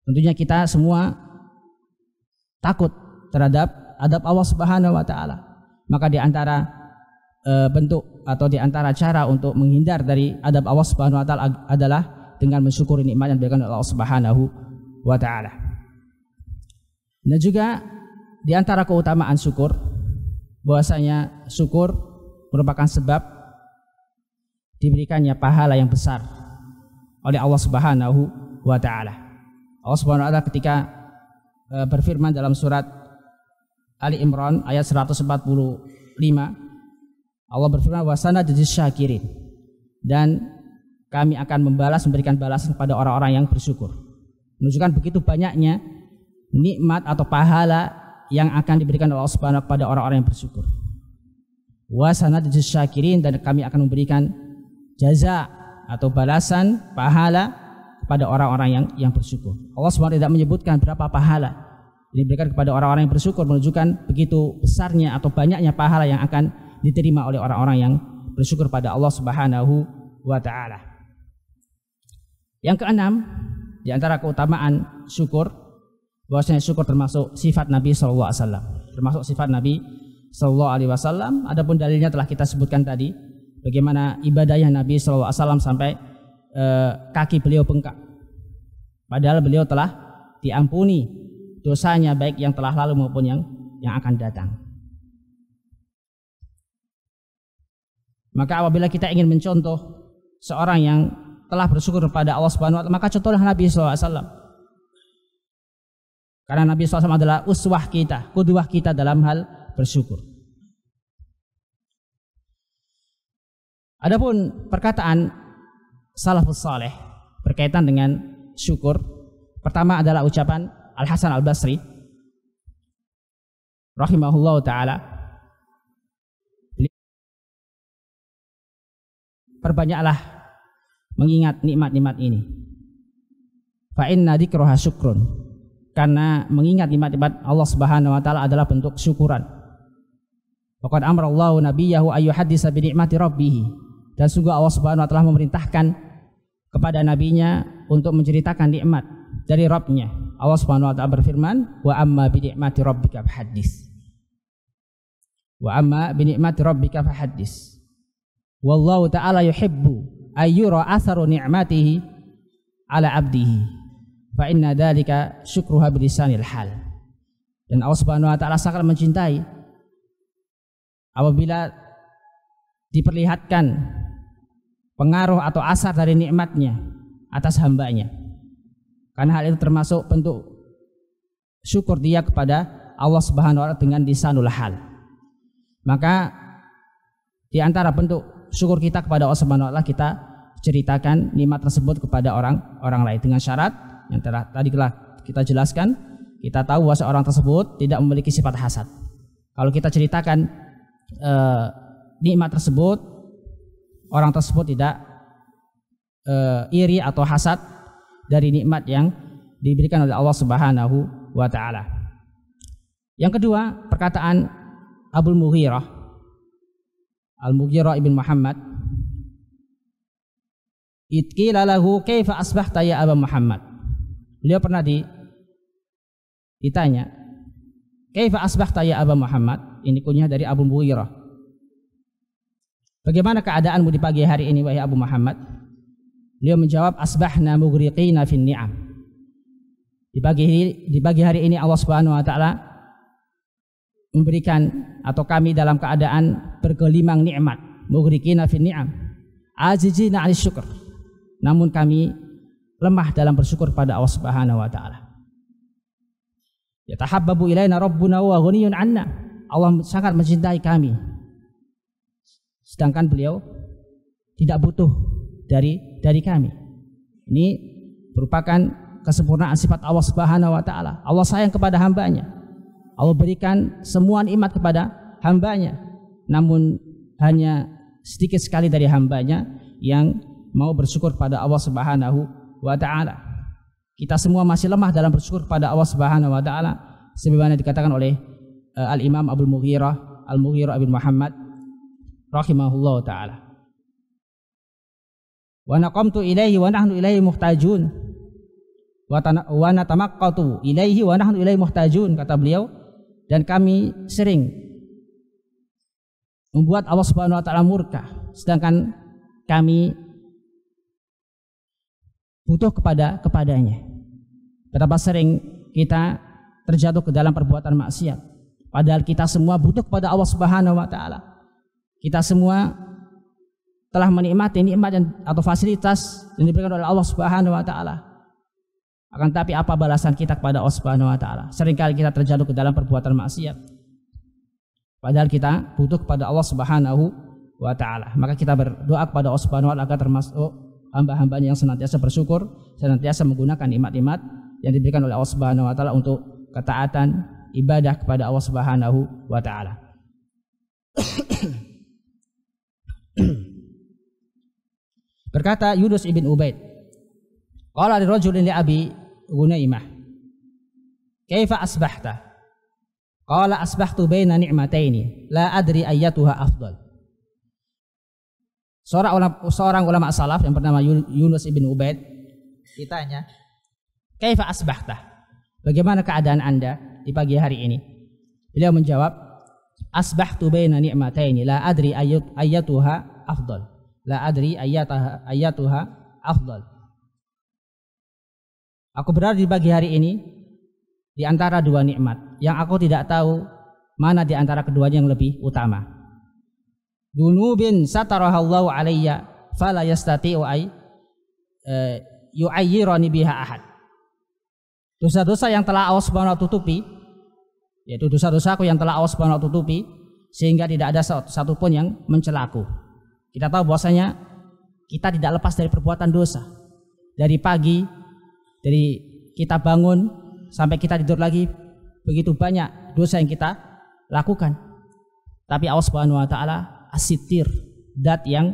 Tentunya kita semua takut terhadap adab Allah Subhanahu wa taala. Maka di antara bentuk atau di antara cara untuk menghindar dari adab Allah Subhanahu wa taala adalah dengan mensyukuri nikmat yang diberikan oleh Allah Subhanahu wa taala. Dan juga di antara keutamaan syukur, bahwasanya syukur merupakan sebab diberikannya pahala yang besar oleh Allah Subhanahu wa taala. Allah Subhanahu wa taala ketika berfirman dalam surat Ali Imran ayat 145, Allah berfirman, wa sanajzis syakirin, dan kami akan memberikan balasan kepada orang-orang yang bersyukur. Menunjukkan begitu banyaknya nikmat atau pahala yang akan diberikan oleh Allah Subhanahu wa taala kepada orang-orang yang bersyukur. Wa sanajzis syakirin, dan kami akan memberikan jaza atau balasan pahala kepada orang-orang yang bersyukur. Allah SWT tidak menyebutkan berapa pahala diberikan kepada orang-orang yang bersyukur, menunjukkan begitu besarnya atau banyaknya pahala yang akan diterima oleh orang-orang yang bersyukur pada Allah Subhanahu wa taala. Yang keenam, di antara keutamaan syukur, bahwasanya syukur termasuk sifat Nabi sallallahu alaihi wasallam. Termasuk sifat Nabi sallallahu alaihi wasallam. Adapun dalilnya telah kita sebutkan tadi, bagaimana ibadahnya Nabi sallallahu alaihi wasallam sampai kaki beliau bengkak. Padahal beliau telah diampuni dosanya, baik yang telah lalu maupun yang akan datang. Maka apabila kita ingin mencontoh seorang yang telah bersyukur kepada Allah Subhanahu wa taala, maka contohlah Nabi sallallahu alaihi wasallam. Karena Nabi sallallahu alaihi wasallam adalah uswah kita, qudwah kita dalam hal bersyukur. Adapun perkataan salafus saleh berkaitan dengan syukur, pertama adalah ucapan Al-Hasan Al-Basri rahimahullah ta'ala, perbanyaklah mengingat nikmat-nikmat ini. Fa inna dzikraha syukrun, karena mengingat nikmat-nikmat Allah Subhanahu wa taala adalah bentuk syukuran. Faqad amara Allahu nabiyahu ayyuhaddisa bi ni'mati rabbih, dan sungguh Allah Subhanahu wa taala memerintahkan kepada nabinya untuk menceritakan nikmat dari Rabbnya. Allah Subhanahu wa taala berfirman, wa amma bi ni'mati rabbika fahaddits. Wa amma bi ni'mati rabbika fahaddits. Wallahu ta'ala yuhibbu ayyura atharu ni'matihi ala 'abdihi. Fa inna dzalika syukruha bilisanil hal. Dan Allah Subhanahu wa taala sangat mencintai apabila diperlihatkan pengaruh atau asar dari nikmatnya atas hambanya, karena hal itu termasuk bentuk syukur dia kepada Allah Subhanahu wa taala dengan lisanul hal. Maka di antara bentuk syukur kita kepada Allah Subhanahu wa taala, kita ceritakan nikmat tersebut kepada orang lain dengan syarat yang tadi telah kita jelaskan. Kita tahu bahwa seorang tersebut tidak memiliki sifat hasad. Kalau kita ceritakan nikmat tersebut, orang tersebut tidak iri atau hasad dari nikmat yang diberikan oleh Allah Subhanahu wa taala. Yang kedua, perkataan Al-Mughirah ibn Muhammad, "Itqila lahu kaifa asbahta ya Aba Muhammad." Beliau pernah ditanya, Kaifa asbahta ya Aba Muhammad? Ini kunyah dari Abu Mughirah. Bagaimana keadaanmu di pagi hari ini wahai Abu Muhammad? Beliau menjawab, asbahna mughriqina fin ni'am. Di pagi hari ini Allah Subhanahu wa taala memberikan atau kami dalam keadaan bergelimang nikmat, mughriqina fin ni'am, azizina 'alis syukur. Namun kami lemah dalam bersyukur pada Allah Subhanahu wa taala. Yatahabbabu ilaina rabbuna wa ghaniyun 'anna. Allah sangat mencintai kami. Sedangkan beliau tidak butuh dari kami. Ini merupakan kesempurnaan sifat Allah Subhanahu wa taala. Allah sayang kepada hambanya. Allah berikan semua nikmat kepada hambanya. Namun hanya sedikit sekali dari hambanya yang mau bersyukur pada Allah Subhanahu wa taala. Kita semua masih lemah dalam bersyukur pada Allah Subhanahu wa taala sebagaimana dikatakan oleh Al-Imam Al-Mughirah bin Muhammad rahimahullah taala. Wa naqamtu ilaihi wa nahnu ilaihi muhtajun wa natamaqqatu ilaihi wa nahnu ilaihi muhtajun, kata beliau, dan kami sering membuat Allah Subhanahu wa taala murka sedangkan kami butuh kepadanya. Betapa sering kita terjatuh ke dalam perbuatan maksiat padahal kita semua butuh kepada Allah Subhanahu wa taala. Kita semua telah menikmati nikmat atau fasilitas yang diberikan oleh Allah Subhanahu wa taala. Akan tapi apa balasan kita kepada Allah Subhanahu wa taala? Seringkali kita terjatuh ke dalam perbuatan maksiat padahal kita butuh kepada Allah Subhanahu wa taala. Maka kita berdoa kepada Allah Subhanahu wa taala agar termasuk hamba-hambanya yang senantiasa bersyukur, senantiasa menggunakan nikmat-nikmat yang diberikan oleh Allah Subhanahu wa taala untuk ketaatan ibadah kepada Allah Subhanahu wa taala. Berkata Yunus ibn Ubaid, qala li rajulin li Abi Gunaimah, kaifa asbahta? Qala asbahtu baina ni'mataini la adri ayyatuha afdal. Seorang ulama salaf yang bernama Yunus ibn Ubaid ditanya, kaifa asbahta? Bagaimana keadaan Anda di pagi hari ini? Beliau menjawab, asbahtu baina ni'mataini la adri ayyatuha afdal. La adri ayyatuha afdal. Aku berada di pagi hari ini di antara dua nikmat yang aku tidak tahu mana di antara keduanya yang lebih utama. Dunubin satarahallahu alayya fala yastati'u ay yu'ayyirani biha ahad. Dosa-dosa yang telah Allah Subhanahu wa taala tutupi, yaitu dosa-dosaku yang telah Allah Subhanahu wa taala tutupi sehingga tidak ada satupun yang mencelaku. Kita tahu bahwasanya kita tidak lepas dari perbuatan dosa. Dari pagi, dari kita bangun sampai kita tidur lagi, begitu banyak dosa yang kita lakukan. Tapi Allah Subhanahu wa taala as-sittir, zat yang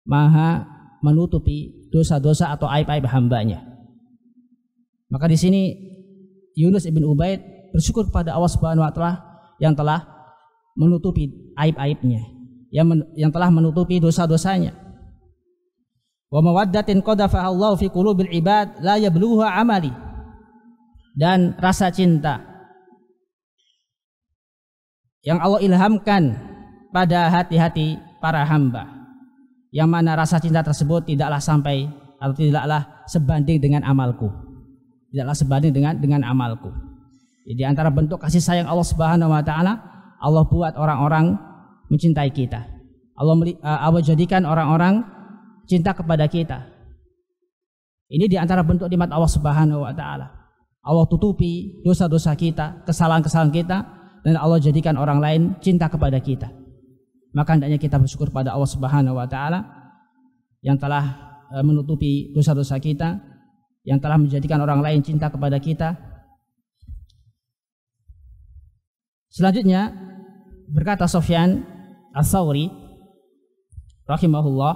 maha menutupi dosa-dosa atau aib-aib hambanya. Maka di sini Yunus ibn Ubaid bersyukur kepada Allah Subhanahu wa taala yang telah menutupi aib-aibnya, yang telah menutupi dosa-dosanya. Wa mawaddatin qadafaha Allah fi qulubil ibad la yablughuha amali. Dan rasa cinta yang Allah ilhamkan pada hati-hati para hamba, yang mana rasa cinta tersebut tidaklah sampai atau tidaklah sebanding dengan amalku. Tidaklah sebanding dengan amalku. Jadi antara bentuk kasih sayang Allah Subhanahu wa taala, Allah buat orang-orang mencintai kita. Allah jadikan orang-orang cinta kepada kita. Ini di antara bentuk nikmat Allah Subhanahu wa taala. Allah tutupi dosa-dosa kita, kesalahan-kesalahan kita, dan Allah jadikan orang lain cinta kepada kita. Maka hendaknya kita bersyukur pada Allah Subhanahu wa taala yang telah menutupi dosa-dosa kita, yang telah menjadikan orang lain cinta kepada kita. Selanjutnya berkata Sufyan Ats-Tsauri rahimahullah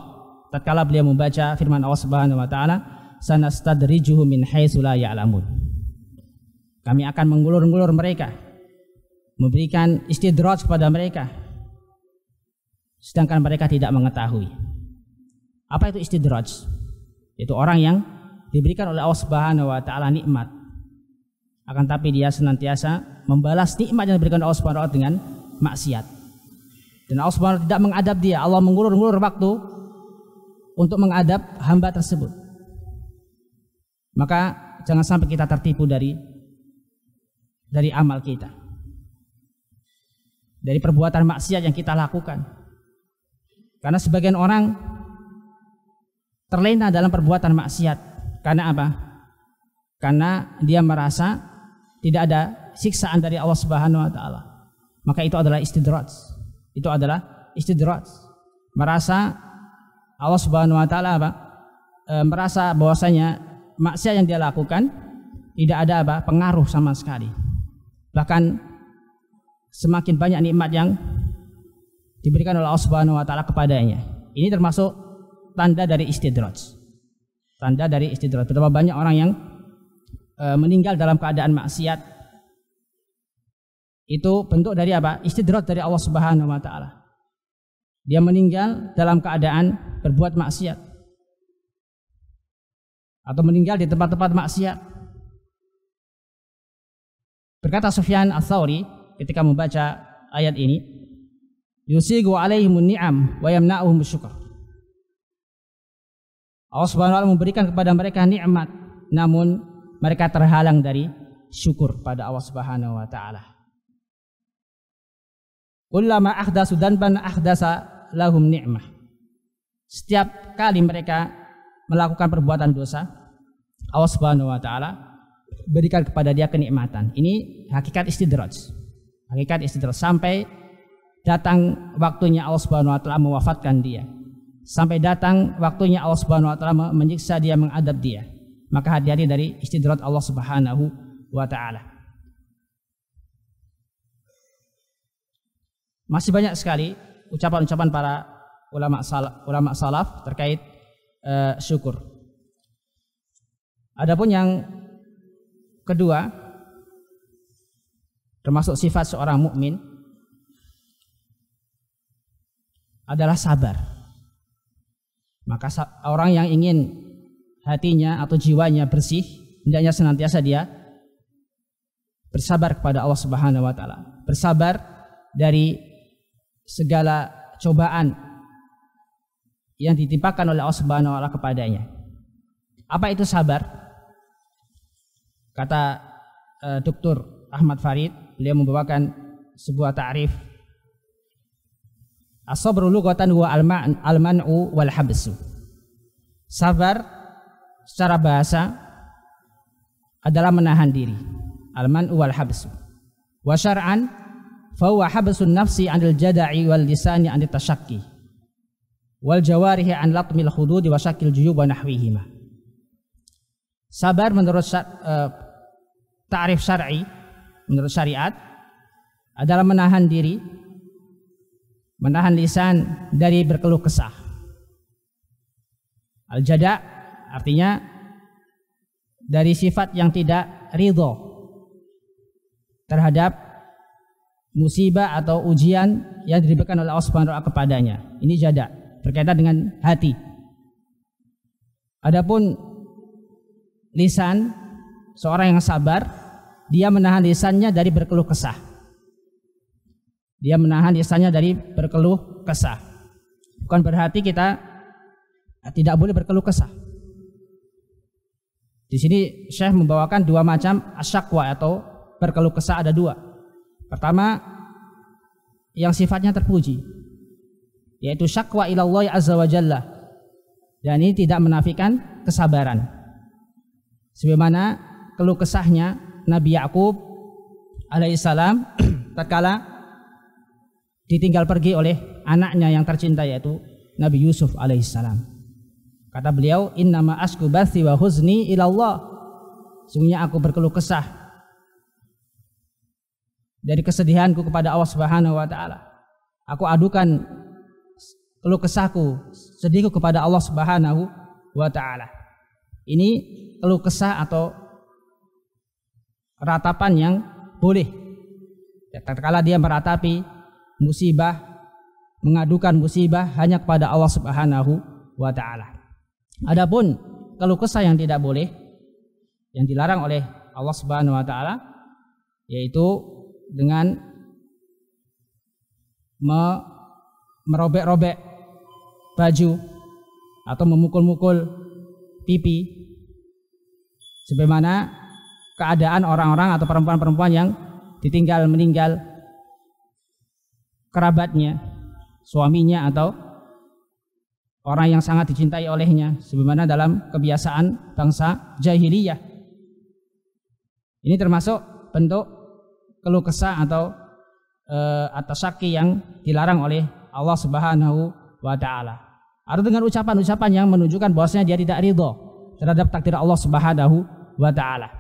tatkala beliau membaca firman Allah Subhanahu wa taala, sanastadrijuhum min haitsu la ya'lamun. Kami akan mengulur-ngulur mereka, memberikan istidraj kepada mereka sedangkan mereka tidak mengetahui. Apa itu istidraj? Itu orang yang diberikan oleh Allah Subhanahu wa taala nikmat akan tapi dia senantiasa membalas nikmat yang diberikan Allah Subhanahu wa taala dengan maksiat. Dan Allah Subhanahu wa taala tidak mengadab dia. Allah mengulur-ulur waktu untuk mengadab hamba tersebut. Maka jangan sampai kita tertipu dari amal kita, dari perbuatan maksiat yang kita lakukan. Karena sebagian orang terlena dalam perbuatan maksiat. Karena apa? Karena dia merasa tidak ada siksaan dari Allah Subhanahu wa taala. Maka itu adalah istidraj. Itu adalah istidraj. Merasa Allah Subhanahu wa taala merasa bahwasanya maksiat yang dia lakukan tidak ada pengaruh sama sekali. Bahkan semakin banyak nikmat yang diberikan oleh Allah Subhanahu wa taala kepadanya. Ini termasuk tanda dari istidraj. Tanda dari istidraj. Betapa banyak orang yang meninggal dalam keadaan maksiat. Itu bentuk dari istidraj dari Allah Subhanahu wa taala. Dia meninggal dalam keadaan berbuat maksiat atau meninggal di tempat-tempat maksiat. Berkata Sufyan Ats-Tsauri ketika membaca ayat ini, yusigu alaihimun ni'am wa yamna'uhum syukur. Allah Subhanahu wa taala memberikan kepada mereka nikmat, namun mereka terhalang dari syukur pada Allah Subhanahu wa taala. Kullama ahdatsu danban ahdasa lahum ni'mah. Setiap kali mereka melakukan perbuatan dosa, Allah Subhanahu wa taala berikan kepada dia kenikmatan. Ini hakikat istidraj. Hakikat istidraj sampai datang waktunya Allah Subhanahu wa taala mewafatkan dia. Sampai datang waktunya Allah Subhanahu wa taala menyiksa dia, mengadab dia. Maka hati-hati dari istidraj Allah Subhanahu wa taala. Masih banyak sekali ucapan-ucapan para ulama salaf terkait syukur. Adapun yang kedua, termasuk sifat seorang mukmin adalah sabar. Maka orang yang ingin hatinya atau jiwanya bersih, hendaknya senantiasa dia bersabar kepada Allah Subhanahu wa taala. Bersabar dari segala cobaan yang ditimpakan oleh Allah Subhanahu wa taala kepadanya. Apa itu sabar? Kata Dr. Ahmad Farid, beliau membawakan sebuah ta'rif. As-sabru lughatan huwa al-man'u wal habsu. Sabar secara bahasa adalah menahan diri. Al-man'u wal habsu. Wa syar'an fa huwa habsun nafsi 'anil jada'i wal lisani 'anit tashaqqi wal jawarihi 'an latmil hudud wa syakil juyub wa nahwihima. Sabar menurut ta'rif syar'i, menurut syariat, adalah menahan diri, menahan lisan dari berkeluh kesah. Al-jada' artinya dari sifat yang tidak ridho terhadap musibah atau ujian yang diberikan oleh Allah Subhanahu wa taala kepadanya. Ini jada', berkaitan dengan hati. Adapun lisan, seorang yang sabar, dia menahan lisannya dari berkeluh kesah. Dia menahan lisannya dari berkeluh kesah. Bukan berarti kita tidak boleh berkeluh kesah. Di sini Syekh membawakan dua macam asyakwa atau berkeluh kesah, ada dua. Pertama, yang sifatnya terpuji, yaitu syakwa ilallah azza wa jalla. Dan ini tidak menafikan kesabaran. Sebagaimana keluh kesahnya Nabi Yakub alaihissalam tatkala ditinggal pergi oleh anaknya yang tercinta, yaitu Nabi Yusuf alaihissalam. Kata beliau, innama asku bathi wa huzni ilallah. Sungguhnya aku berkeluh kesah dari kesedihanku kepada Allah Subhanahu wa taala. Aku adukan keluh kesahku, sedihku kepada Allah Subhanahu wa taala. Ini keluh kesah atau ratapan yang boleh. Tatkala dia meratapi musibah, mengadukan musibah hanya kepada Allah Subhanahu wa taala. Adapun keluh kesah yang tidak boleh, yang dilarang oleh Allah Subhanahu wa taala, yaitu dengan merobek-robek baju atau memukul-mukul pipi, sebagaimana keadaan orang-orang atau perempuan-perempuan yang ditinggal meninggal kerabatnya, suaminya atau orang yang sangat dicintai olehnya, sebagaimana dalam kebiasaan bangsa jahiliyah. Ini termasuk bentuk keluh kesah atau at-tasyaqi yang dilarang oleh Allah Subhanahu wa taala. Atau dengan ucapan-ucapan yang menunjukkan bahwasanya dia tidak ridho terhadap takdir Allah Subhanahu wa taala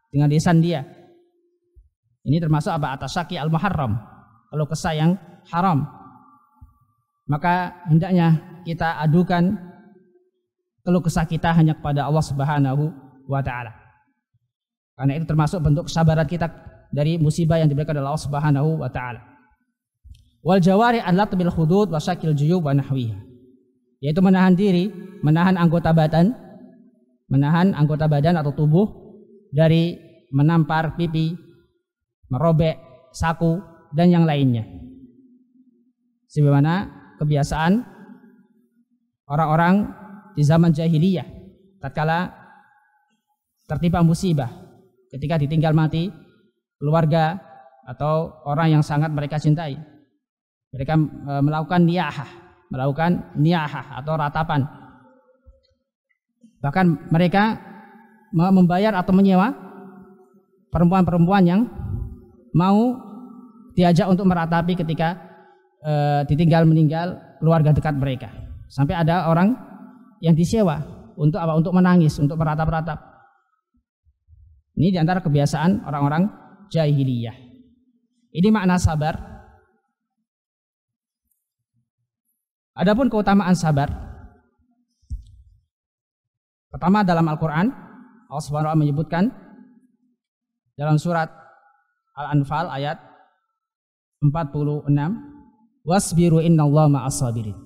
dengan lisan dia. Ini termasuk apa? At-tasyaqi al-muharram, keluh kesah yang haram. Maka hendaknya kita adukan keluh kesah kita hanya kepada Allah Subhanahu wa taala. Karena itu termasuk bentuk kesabaran kita dari musibah yang diberikan oleh Allah Subhanahu wa taala. Wal jawari an latbil hudud wa syakil juyub wa nahwiha, yaitu menahan diri, menahan anggota badan atau tubuh dari menampar pipi, merobek saku dan yang lainnya. Sebagaimana kebiasaan orang-orang di zaman jahiliyah tatkala tertimpa musibah, ketika ditinggal mati keluarga atau orang yang sangat mereka cintai, mereka melakukan niyahah atau ratapan. Bahkan mereka membayar atau menyewa perempuan-perempuan yang mau diajak untuk meratapi ketika ditinggal meninggal keluarga dekat mereka. Sampai ada orang yang disewa untuk apa? Untuk menangis, untuk meratap-ratap. Ini diantara kebiasaan orang-orang jahiliyah. Ini makna sabar. Adapun keutamaan sabar, pertama dalam Al-Quran Allah Subhanahu wa taala menyebutkan dalam surat Al-Anfal ayat 46, wasbiru innallaha ma'as sabirin,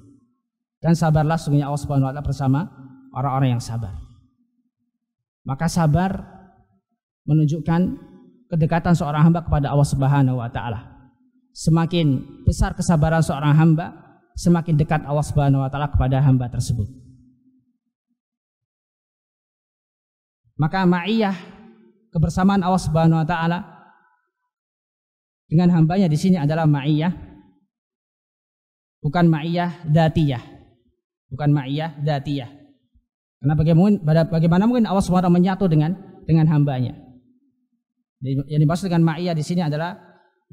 dan sabarlah sesungguhnya Allah Subhanahu wa taala bersama orang-orang yang sabar. Maka sabar menunjukkan kedekatan seorang hamba kepada Allah Subhanahu wa taala. Semakin besar kesabaran seorang hamba, semakin dekat Allah Subhanahu wa taala kepada hamba tersebut. Maka ma'iyah, kebersamaan Allah Subhanahu wa taala dengan hambanya di sini adalah ma'iyah, bukan ma'iyah dzatiyah. Bukan ma'iyah dzatiyah. Karena bagaimana mungkin Allah Subhanahu wa taala menyatu dengan hambanya. Yang dimaksud dengan ma'iyah di sini adalah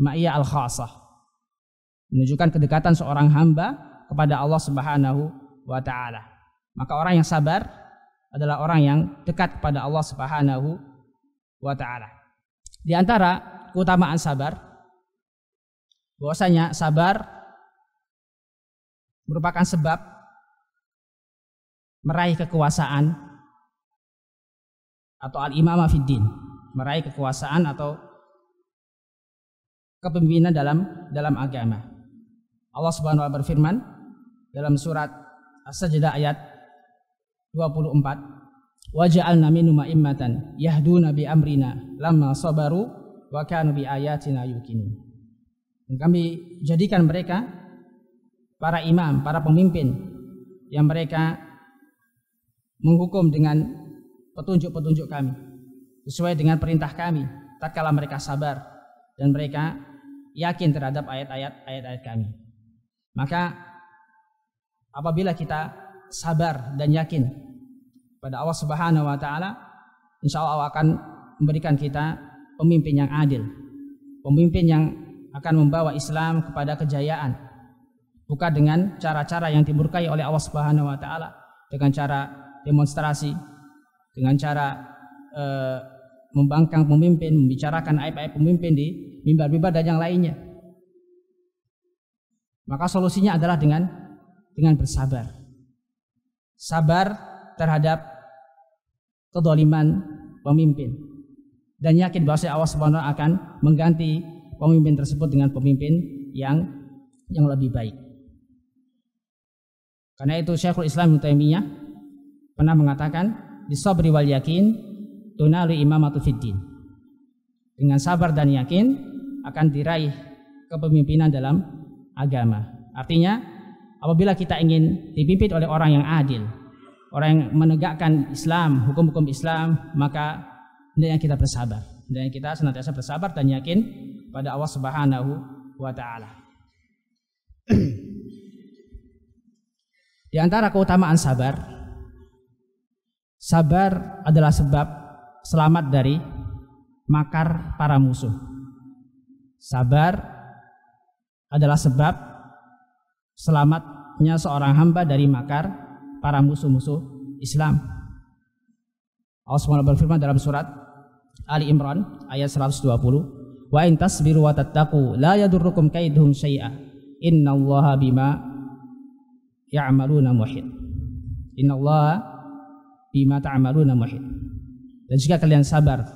ma'iyah al-khassah, menunjukkan kedekatan seorang hamba kepada Allah Subhanahu wa taala. Maka orang yang sabar adalah orang yang dekat kepada Allah Subhanahu wa taala. Di antara keutamaan sabar, bahwasanya sabar merupakan sebab meraih kekuasaan atau al-imamah fid din, meraih kekuasaan atau kepemimpinan dalam agama. Allah Subhanahu wa taala berfirman dalam surat As-Sajdah ayat 24, wa ja'alna minhum a'immatan yahduna bi amrina lamma sabaru wa kanu bi ayatina yuqinun. Dan kami jadikan mereka para imam, para pemimpin yang mereka menghukum dengan petunjuk-petunjuk kami, sesuai dengan perintah kami tatkala mereka sabar dan mereka yakin terhadap ayat-ayat kami. Maka apabila kita sabar dan yakin pada Allah Subhanahu wa taala, insyaallah Allah akan memberikan kita pemimpin yang adil, pemimpin yang akan membawa Islam kepada kejayaan, bukan dengan cara-cara yang dimurkai oleh Allah Subhanahu wa taala, dengan cara demonstrasi, dengan cara membangkang pemimpin, membicarakan aib-aib pemimpin di mimbar-mimbar dan yang lainnya. Maka solusinya adalah dengan bersabar. Sabar terhadap kezaliman pemimpin dan yakin bahwa Allah Subhanahu wa taala akan mengganti pemimpin tersebut dengan pemimpin yang lebih baik. Karena itu Syekhul Islam Ibnu Taimiyah pernah mengatakan, "Bisabri wal yakin tunalu imamatu fid din." Dengan sabar dan yakin akan diraih kepemimpinan dalam agama. Artinya apabila kita ingin dipimpin oleh orang yang adil, orang yang menegakkan Islam, hukum-hukum Islam, maka hendaknya kita bersabar. Hendaknya kita senantiasa bersabar dan yakin pada Allah Subhanahu wa taala. Di antara keutamaan sabar, sabar adalah sebab selamat dari makar para musuh. Sabar adalah sebab selamatnya seorang hamba dari makar para musuh-musuh Islam. Allah SWT berfirman dalam surat Ali Imran ayat 120, "Wa in tasbiru wa tattaqu la yadurrukum kaiduhum syai'a. Innallaha bima ya'maluna muhit." Innallaha bima ta'maluna muhit. Dan jika kalian sabar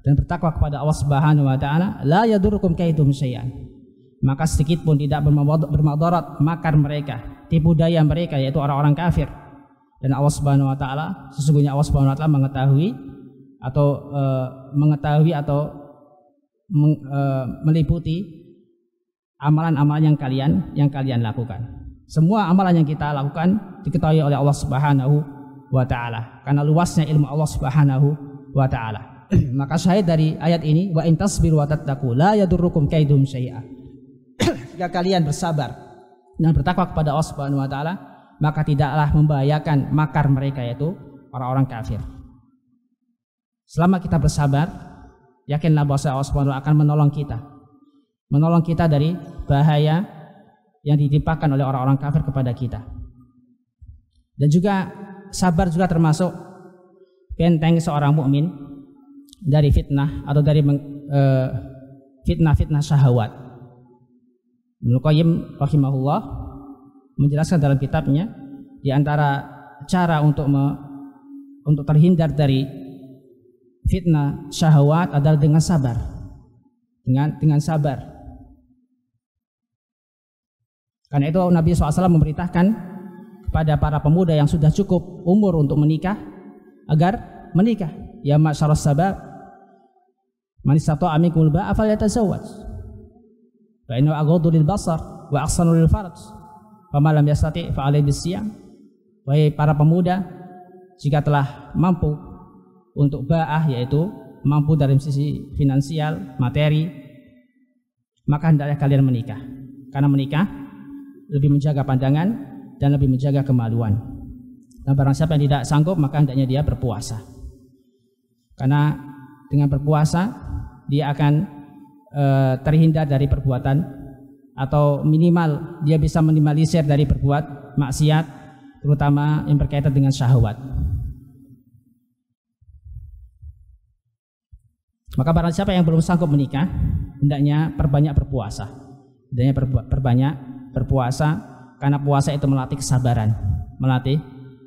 dan bertakwa kepada Allah Subhanahu wa taala, la yadurrukum kaiduhum syai'an, maka sedikit pun tidak bermadarat makar mereka, tipu daya mereka, yaitu orang-orang kafir. Dan Allah Subhanahu wa taala, sesungguhnya Allah Subhanahu wa taala mengetahui atau meliputi amalan-amalan yang kalian lakukan. Semua amalan yang kita lakukan diketahui oleh Allah Subhanahu wa taala karena luasnya ilmu Allah Subhanahu wa taala. Maka syahid dari ayat ini, wa in tasbiru wa tattaqu la yadurrukum kaiduhum syai'a. Jika kalian bersabar dan bertakwa kepada Allah Subhanahu wa taala, maka tidaklah membahayakan makar mereka, yaitu orang-orang kafir. Selama kita bersabar, yakinlah bahwa Allah Subhanahu wa taala akan menolong kita dari bahaya yang ditimpakan oleh orang-orang kafir kepada kita. Dan juga sabar juga termasuk benteng seorang mukmin dari fitnah atau dari fitnah-fitnah syahwat. Ibnu Qayyim rahimahullah menjelaskan dalam kitabnya, di antara cara untuk terhindar dari fitnah syahwat adalah dengan sabar. Dengan sabar. Karena itu Nabi SAW memerintahkan kepada para pemuda yang sudah cukup umur untuk menikah agar menikah. Ya ma'syaras sabab, man istata'a minkumul ba'a falyatazawwaj. Fa innahu aghaddu lil basar wa ahsanu lil farj. Faman lam yastati' fa alayhi bis-siyam. Wahai para pemuda, jika telah mampu untuk ba'ah, yaitu mampu dari sisi finansial, materi, maka hendaknya kalian menikah. Karena menikah lebih menjaga pandangan dan lebih menjaga kemaluan. Dan barang siapa yang tidak sanggup, maka hendaknya dia berpuasa. Karena dengan berpuasa dia akan terhindar dari perbuatan, atau minimal dia bisa minimalisir dari berbuat maksiat, terutama yang berkaitan dengan syahwat. Maka barang siapa yang belum sanggup menikah, hendaknya perbanyak berpuasa. Hendaknya perbanyak berpuasa, karena puasa itu melatih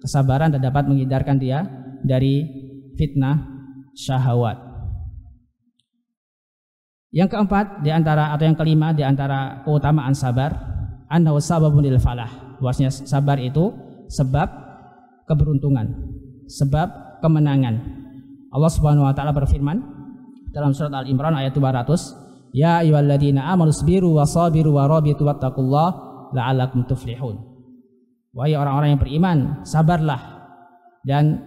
kesabaran dan dapat menghindarkan dia dari fitnah syahwat. Yang keempat yang kelima di antara keutamaan sabar, annahu sababun lil falah. Bahwasanya sabar itu sebab keberuntungan, sebab kemenangan. Allah Subhanahu wa taala berfirman dalam surat Al-Imran ayat 200, ya ayyuhalladzina amanu sabiru wasabiru warabitu wattaqullaha la'allakum tuflihun. Wahai orang-orang yang beriman, sabarlah dan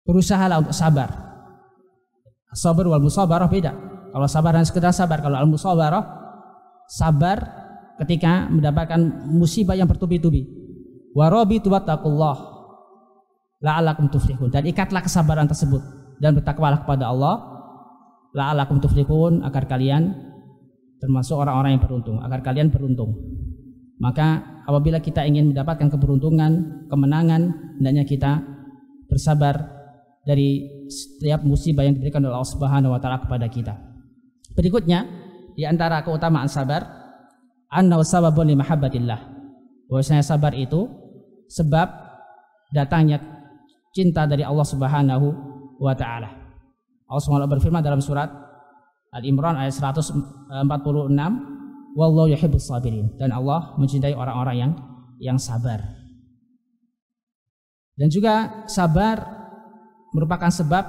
berusahalah untuk sabar. Sabar wal musabarah beda. Kalau sabar dan sekedar sabar, kalau al-musabarah sabar ketika mendapatkan musibah yang bertubi-tubi. Warabitu wattaqullaha la'allakum tuflihun. Dan ikatlah kesabaran tersebut dan bertakwalah kepada Allah, la'allakum tuflihun, agar kalian termasuk orang-orang yang beruntung, agar kalian beruntung. Maka apabila kita ingin mendapatkan keberuntungan, kemenangan, hendaknya kita bersabar dari setiap musibah yang diberikan oleh Allah Subhanahu wa taala kepada kita. Berikutnya di antara keutamaan sabar, annahu sababun li mahabbatillah. Bahwasanya sabar itu sebab datangnya cinta dari Allah Subhanahu wa taala. Allah SWT berfirman dalam surat Al-Imran ayat 146, wallahu yuhibbus sabirin, dan Allah mencintai orang-orang yang sabar. Dan juga sabar merupakan sebab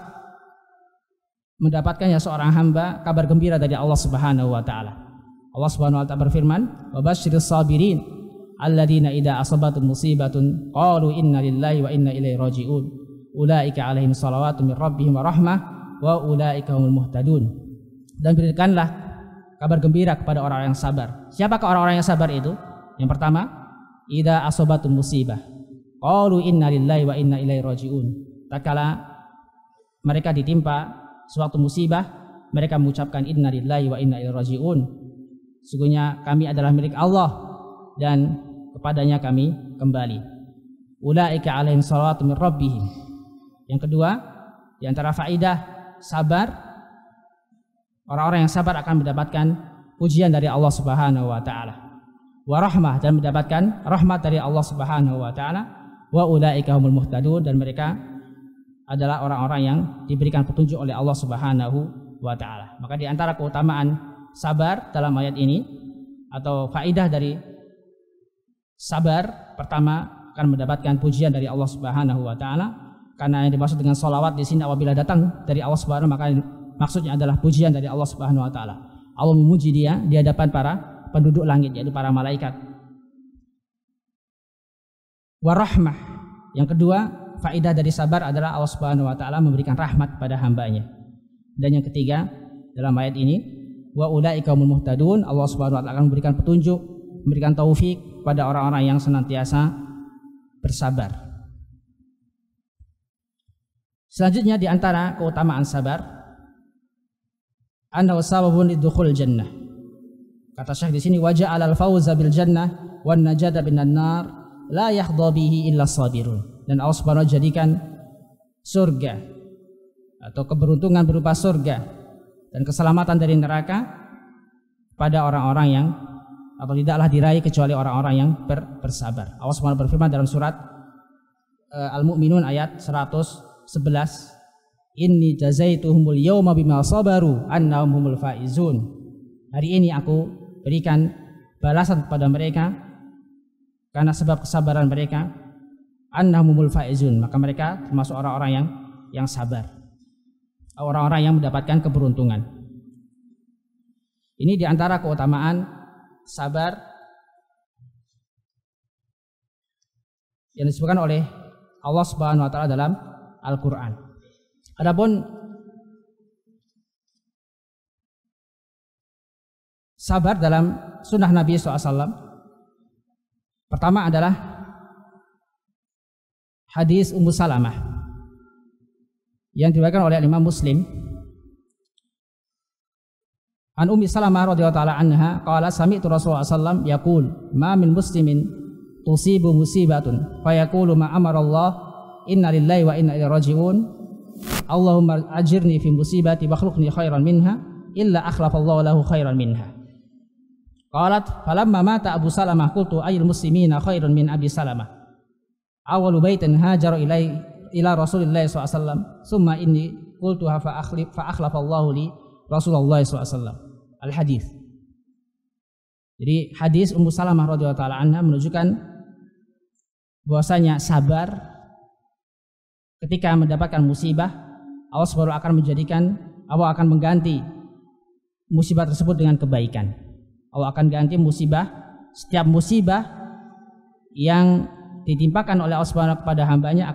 mendapatkannya seorang hamba kabar gembira dari Allah Subhanahu wa taala. Allah Subhanahu wa taala berfirman, "Wa basyyiris sabirin alladzina idza asabatum musibatun qalu inna lillahi wa inna ilaihi raji'un. Ulaika 'alaihim shalawatun min rabbihim wa rahmah wa ulaika humul muhtadun." Dan berikanlah kabar gembira kepada orang-orang yang sabar. Siapakah orang-orang yang sabar itu? Yang pertama, idza asabatum musibah qalu inna lillahi wa inna ilaihi raji'un. Tatkala mereka ditimpa suatu musibah, mereka mengucapkan inna lillahi wa inna ilaihi raji'un. Sesungguhnya kami adalah milik Allah dan kepadanya kami kembali. Ulaika 'alaihim shalawatun min rabbihim. Yang kedua, di antara faidah sabar, orang-orang yang sabar akan mendapatkan pujian dari Allah Subhanahu wa taala. Wa rahmah, dan mendapatkan rahmat dari Allah Subhanahu wa taala. Wa ulaika humul muhtadun, dan mereka adalah orang-orang yang diberikan petunjuk oleh Allah Subhanahu wa taala. Maka di antara keutamaan sabar dalam ayat ini atau faidah dari sabar, pertama akan mendapatkan pujian dari Allah Subhanahu wa taala, karena yang dimaksud dengan sholawat di sini apabila datang dari Allah Subhanahu, maka maksudnya adalah pujian dari Allah Subhanahu wa taala. Allah memuji dia di hadapan para penduduk langit, yaitu para malaikat. Warahmah, yang kedua faidah dari sabar adalah Allah Subhanahu wa taala memberikan rahmat pada hambanya. Dan yang ketiga dalam ayat ini, wa ulaika humul muhtadun, Allah Subhanahu wa taala akan memberikan petunjuk, memberikan taufik pada orang-orang yang senantiasa bersabar. Selanjutnya di antara keutamaan sabar, annahu sababun lidukhul jannah. Kata Syekh di sini, wa ja'alal fawza bil jannah wan najata minan nar la yahdha bihi illa sabirun. Dan Allah Subhanahu wa taala jadikan surga atau keberuntungan berupa surga dan keselamatan dari neraka pada orang-orang yang atau tidaklah diraih kecuali orang-orang yang bersabar. Allah Subhanahu wa taala berfirman dalam surat Al-Mu'minun ayat 111, "Inni jazaituhumul yawma bima sabaru annahum humul faizun." Hari ini aku berikan balasan kepada mereka karena sebab kesabaran mereka, annahum humul faizun, maka mereka termasuk orang-orang yang sabar, orang-orang yang mendapatkan keberuntungan. Ini diantara keutamaan sabar yang disebutkan oleh Allah Subhanahu wa taala dalam Al-Qur'an. Adapun sabar dalam sunnah Nabi SAW, pertama adalah hadis Ummu Salamah yang diriwayatkan oleh Imam Muslim. An Ummi Salamah radhiyallahu ta'ala anha qala sami'tu Rasulullah sallallahu yaqul ma min muslimin tusibu musibatun fayaqulu ma amara Allah inna lillahi wa inna ilaihi raji'un Allahumma ajirni fi musibati wa khluqni khairan minha illa akhlafallahu lahu khairan minha. Qalat falamma mata Abu Salamah qultu ayyul muslimina khairun min Abi Salamah awalu baitin hajaru ila Rasulillah SAW summa inni qultuha fa akhlafallahu li Rasulullah SAW. Al-hadis. Jadi hadis Ummu Salamah radhiyallahu taala anha menunjukkan bahwasanya sabar ketika mendapatkan musibah, Allah SWT akan mengganti musibah tersebut dengan kebaikan. Allah akan ganti setiap musibah yang ditimpakan oleh Allah SWT kepada hambanya,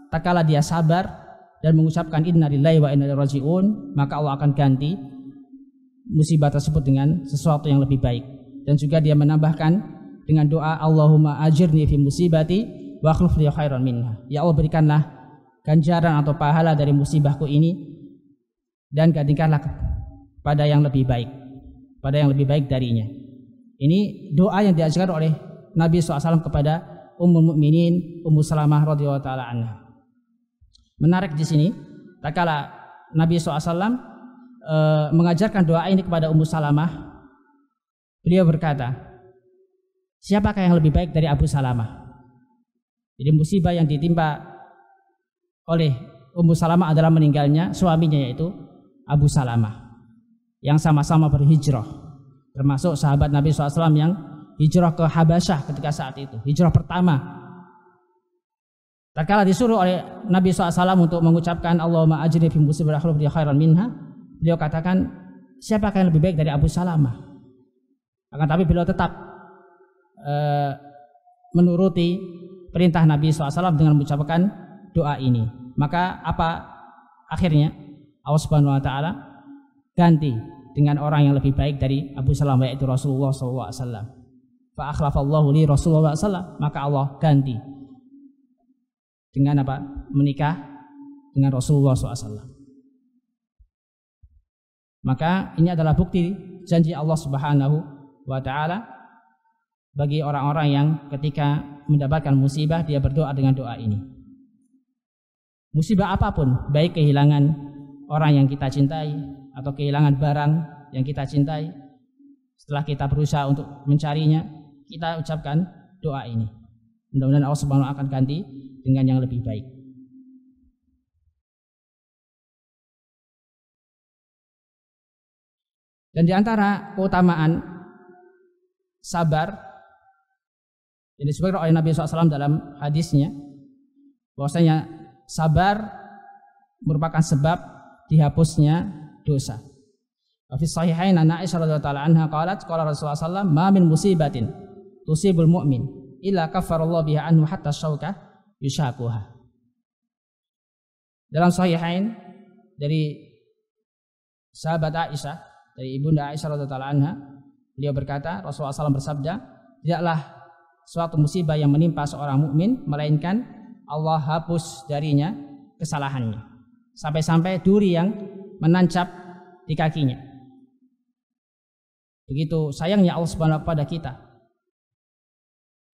tatkala dia sabar dan mengucapkan inna lillahi wa inna ilaihi raji'un, maka Allah akan ganti musibah tersebut dengan sesuatu yang lebih baik. Dan juga dia menambahkan dengan doa Allahumma ajirni fi musibati wa akhlif li khairan minha. Ya Allah, berikanlah ganjaran atau pahala dari musibahku ini dan gantikanlah pada yang lebih baik, pada yang lebih baik darinya. Ini doa yang diajarkan oleh Nabi SAW kepada Ummul Mukminin Ummu Salamah radhiyallahu taala anha. Menarik di sini, tatkala Nabi SAW mengajarkan doa ini kepada Ummu Salamah, beliau berkata, siapakah yang lebih baik dari Abu Salamah? Jadi musibah yang ditimpa oleh Ummu Salamah adalah meninggalnya suaminya, yaitu Abu Salamah, yang sama-sama berhijrah, termasuk sahabat Nabi SAW yang hijrah ke Habasyah ketika saat itu, hijrah pertama. Tatkala disuruh oleh Nabi SAW untuk mengucapkan Allahumma ajri fi musibati khairan minha, beliau katakan, siapakah yang lebih baik dari Abu Salamah? Akan tapi beliau tetap menuruti perintah Nabi SAW dengan mengucapkan doa ini. Maka apa akhirnya? Allah Subhanahu wa taala ganti dengan orang yang lebih baik dari Abu Salamah, yaitu Rasulullah SAW. Fa akhlafallahu li Rasulullah SAW, maka Allah ganti dengan apa? Menikah dengan Rasulullah SAW. Maka ini adalah bukti janji Allah Subhanahu wa taala bagi orang-orang yang ketika mendapatkan musibah dia berdoa dengan doa ini. Musibah apapun, baik kehilangan orang yang kita cintai atau kehilangan barang yang kita cintai, setelah kita berusaha untuk mencarinya, kita ucapkan doa ini. Mudah-mudahan Allah Subhanahu wa taala akan ganti dengan yang lebih baik. Dan di antara keutamaan sabar yang disebutkan oleh Nabi SAW dalam hadisnya, bahwasanya sabar merupakan sebab dihapusnya dosa. Fi sahihain an Aisyah radhiyallahu anha qalat qala Rasulullah sallallahu alaihi wasallam ma min musibatin tusibul mu'min illa kaffarallahu biha anhu hatta syauka yushaquha. Dalam sahihain dari sahabat Aisyah, dari ibunda Aisyah radhiyallahu anha, beliau berkata, Rasulullah SAW bersabda, tidaklah suatu musibah yang menimpa seorang mukmin melainkan Allah hapus darinya kesalahannya, sampai-sampai duri yang menancap di kakinya. Begitu sayangnya Allah Subhanahu kepada kita.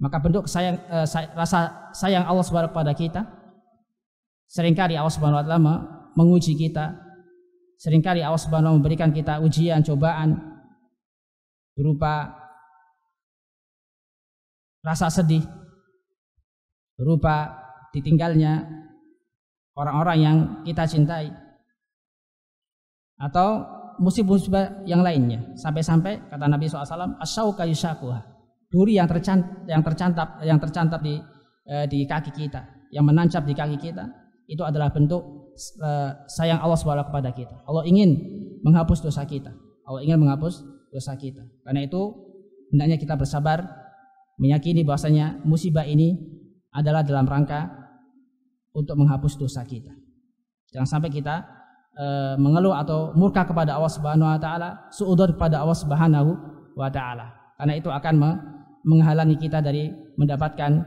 Maka bentuk rasa sayang Allah Subhanahu kepada kita, seringkali Allah Subhanahu wa taala menguji kita. Seringkali Allah Subhanahu memberikan kita ujian, cobaan berupa rasa sedih, berupa ditinggalnya orang-orang yang kita cintai, atau musibah yang lainnya. Sampai-sampai kata Nabi SAW, asyauka yushaquha, duri yang tercantap di kaki kita, yang menancap di kaki kita, itu adalah bentuk sayang Allah SWT kepada kita. Allah ingin menghapus dosa kita. Allah ingin menghapus dosa kita. Karena itu hendaknya kita bersabar, meyakini bahwasanya musibah ini adalah dalam rangka untuk menghapus dosa kita. Jangan sampai kita mengeluh atau murka kepada Allah Subhanahu wa taala, suudzon kepada Allah Subhanahu wa taala. Karena itu akan menghalangi kita dari mendapatkan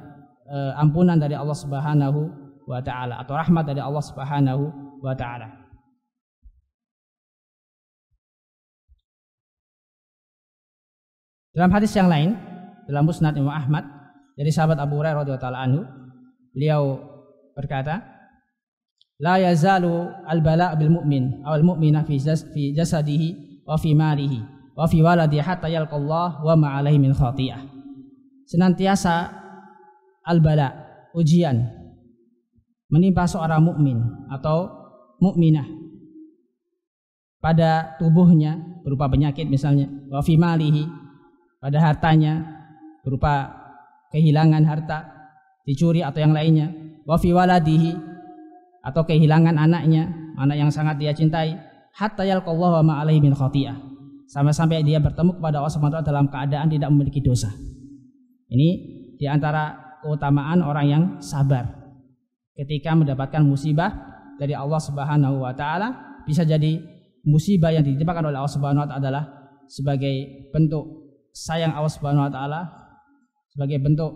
ampunan dari Allah Subhanahu wa ta'ala atau rahmat dari Allah Subhanahu wa ta'ala. Dalam hadis yang lain, dalam Musnad Imam Ahmad dari sahabat Abu Hurairah radhiyallahu anhu, beliau berkata, la yazalu al-bala' bil mu'min aw al-mu'mina fi jasadihi wa fi malihi wa fi waladihi hatta yalqallah wa ma alaihi min khati'ah. Senantiasa al-bala', ujian, menimpa seorang mukmin atau mukminah pada tubuhnya berupa penyakit misalnya, wa fi malihi, pada hartanya berupa kehilangan harta, dicuri atau yang lainnya, wa fi waladihi, atau kehilangan anaknya, anak yang sangat dia cintai, hatta yalqallahu wa ma alaihi min khati'ah, sampai dia bertemu kepada Allah SWT dalam keadaan tidak memiliki dosa. Ini diantara keutamaan orang yang sabar ketika mendapatkan musibah dari Allah Subhanahu wa taala. Bisa jadi musibah yang ditimpakan oleh Allah Subhanahu wa taala adalah sebagai bentuk sayang Allah Subhanahu wa taala, sebagai bentuk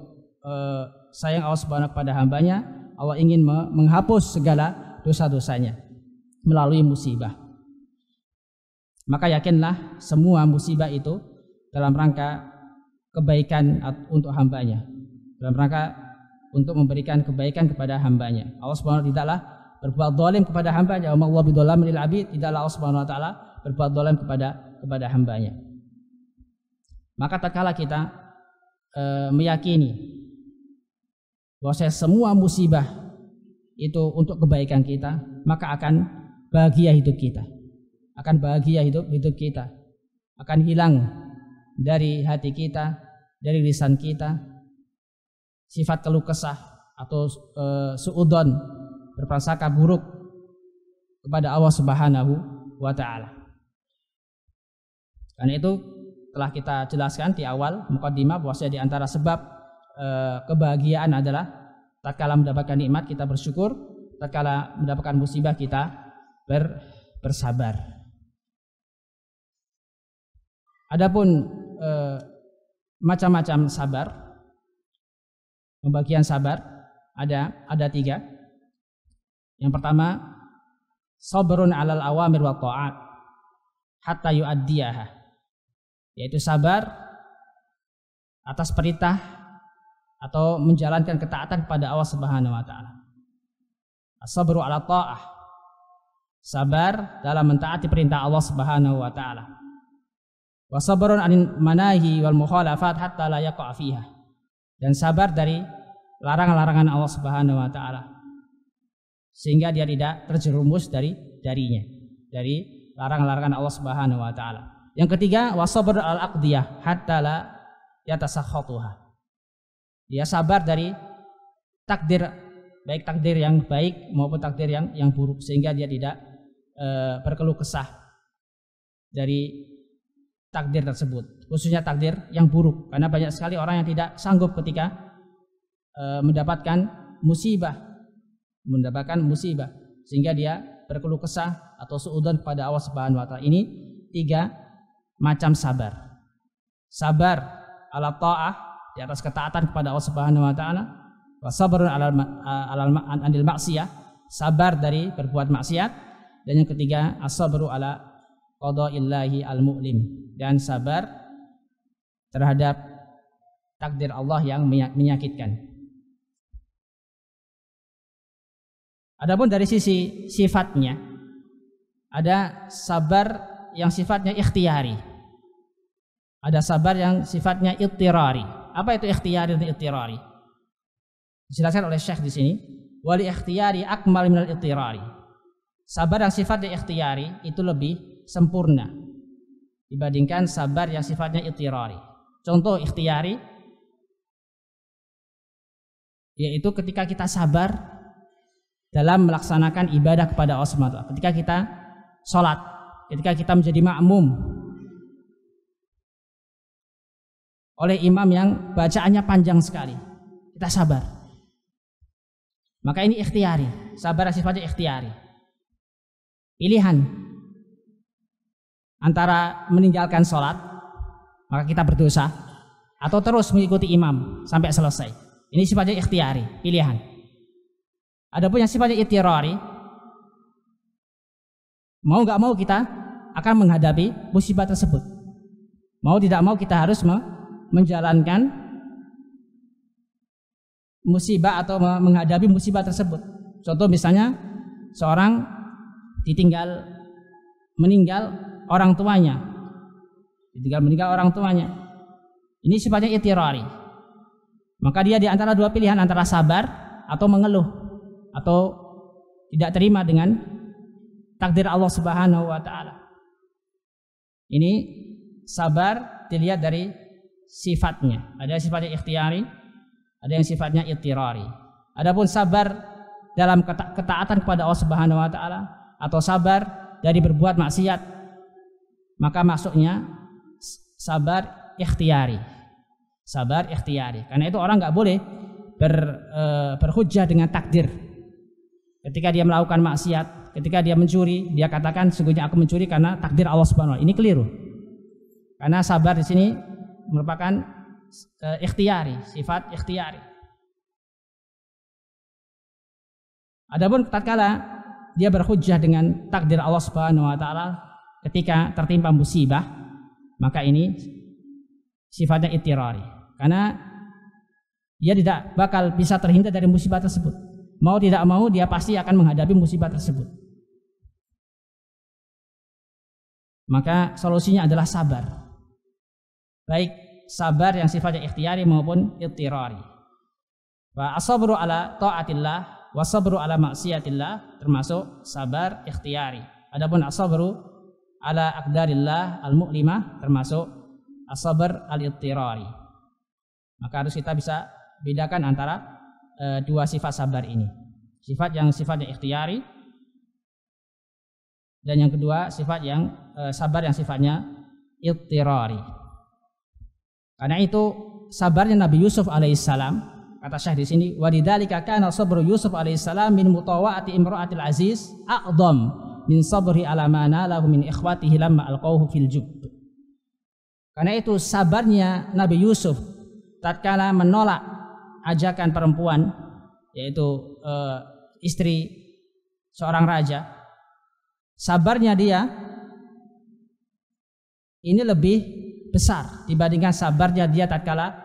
sayang Allah Subhanahu kepada hambanya. Allah ingin menghapus segala dosa-dosanya melalui musibah. Maka yakinlah semua musibah itu dalam rangka kebaikan untuk hambanya, dalam rangka untuk memberikan kebaikan kepada hambanya. Allah Subhanahu wa taala tidaklah berbuat zalim kepada hambanya. Wa mallahu bidzalamin lil 'abid, tidaklah Allah Subhanahu wa taala berbuat zalim kepada hambanya. Maka tatkala kita meyakini bahwa semua musibah itu untuk kebaikan kita, maka akan bahagia hidup kita. Akan bahagia hidup kita. Akan hilang dari hati kita, dari lisan kita sifat keluh kesah atau suudzon, berprasangka buruk kepada Allah Subhanahu wa ta'ala. Karena itu telah kita jelaskan di awal muqaddimah bahwasanya di antara sebab kebahagiaan adalah tatkala mendapatkan nikmat kita bersyukur, tatkala mendapatkan musibah kita bersabar. Adapun macam-macam sabar, pembagian sabar ada 3. Yang pertama, sabrun 'alal awamir wa ta'at hatta yu'addiyaha, yaitu sabar atas perintah atau menjalankan ketaatan kepada Allah Subhanahu wa taala. As-sabru 'ala ta'ah, sabar dalam mentaati perintah Allah Subhanahu wa taala. Wa sabrun 'anil manahi wal mukhalafat hatta la yaqa' fiha, dan sabar dari larangan-larangan Allah Subhanahu wa taala sehingga dia tidak terjerumus dari larangan-larangan Allah Subhanahu wa taala. Yang ketiga, wa sabr al-aqdiyah hatta la yatasakhatuha, dia sabar dari takdir, baik takdir yang baik maupun takdir yang buruk, sehingga dia tidak berkeluh kesah dari takdir tersebut, khususnya takdir yang buruk, karena banyak sekali orang yang tidak sanggup ketika mendapatkan musibah, sehingga dia berkeluh kesah atau suudzon kepada Allah Subhanahu wa taala. Ini 3 macam sabar. Sabar ala ta'ah, di atas ketaatan kepada Allah Subhanahu wa taala, wa sabrun anil maksiyah, sabar dari berbuat maksiat, dan yang ketiga as-sabru ala qada'illahi al-mu'lim, dan sabar terhadap takdir Allah yang menyakitkan. Adapun dari sisi sifatnya, ada sabar yang sifatnya ikhtiyari, ada sabar yang sifatnya ittirari. Apa itu ikhtiyari dan ittirari? Dijelaskan oleh Syekh di sini, wali ikhtiyari akmal minal ittirari. Sabar yang sifatnya ikhtiyari itu lebih sempurna dibandingkan sabar yang sifatnya ittirari. Contoh ikhtiyari yaitu ketika kita sabar dalam melaksanakan ibadah kepada Allah Subhanahu wa taala. Ketika kita sholat, ketika kita menjadi makmum oleh imam yang bacaannya panjang sekali, kita sabar. Maka ini ikhtiyari, sabar sifatnya ikhtiyari. Pilihan antara meninggalkan sholat, maka kita berdosa, atau terus mengikuti imam sampai selesai. Ini sifatnya ikhtiyari, pilihan. Adapun yang sifatnya ittirari, mau nggak mau kita akan menghadapi musibah tersebut. Mau tidak mau kita harus menjalankan musibah atau menghadapi musibah tersebut. Contoh misalnya seorang meninggal orang tuanya. Ini sifatnya ittirari. Maka dia di antara 2 pilihan, antara sabar atau mengeluh, atau tidak terima dengan takdir Allah Subhanahu wa taala. Ini sabar dilihat dari sifatnya. Ada sifatnya ikhtiyari, ada yang sifatnya ittirari. Adapun sabar dalam ketaatan kepada Allah Subhanahu wa taala atau sabar dari berbuat maksiat, maka masuknya sabar ikhtiyari. Sabar ikhtiyari. Karena itu orang nggak boleh berhujjah dengan takdir. Ketika dia melakukan maksiat, ketika dia mencuri, dia katakan sesungguhnya aku mencuri karena takdir Allah Subhanahu wa taala. Ini keliru. Karena sabar di sini merupakan ikhtiyari, sifat ikhtiyari. Adapun tatkala dia berhujjah dengan takdir Allah Subhanahu wa taala ketika tertimpa musibah, maka ini sifatnya ittirari. Karena dia tidak bakal bisa terhindar dari musibah tersebut. Mau tidak mau dia pasti akan menghadapi musibah tersebut. Maka solusinya adalah sabar. Baik sabar yang sifatnya ikhtiyari maupun ittirari. Wa as-sabru ala taatillah wa sabru ala maksiatillah termasuk sabar ikhtiyari. Adapun as-sabru ala aqdarillah al-mu'limah termasuk as-sabr al-ittirari. Maka harus kita bisa bedakan antara 2 sifat sabar ini. Sifat yang sifatnya ikhtiyari Dan yang kedua sifat yang sabar yang sifatnya ittirari. Karena itu sabarnya Nabi Yusuf alaihissalam, kata Syekh di sini, walidzalika kana sabru Yusuf alaihissalam min mutawaati imra'atil aziz a'dham min sabri ala ma nalahu min ikhwatihi lamma alqawhu fil jubb. Karena itu sabarnya Nabi Yusuf tatkala menolak ajakan perempuan, yaitu istri seorang raja, sabarnya dia ini lebih besar dibandingkan sabarnya dia tatkala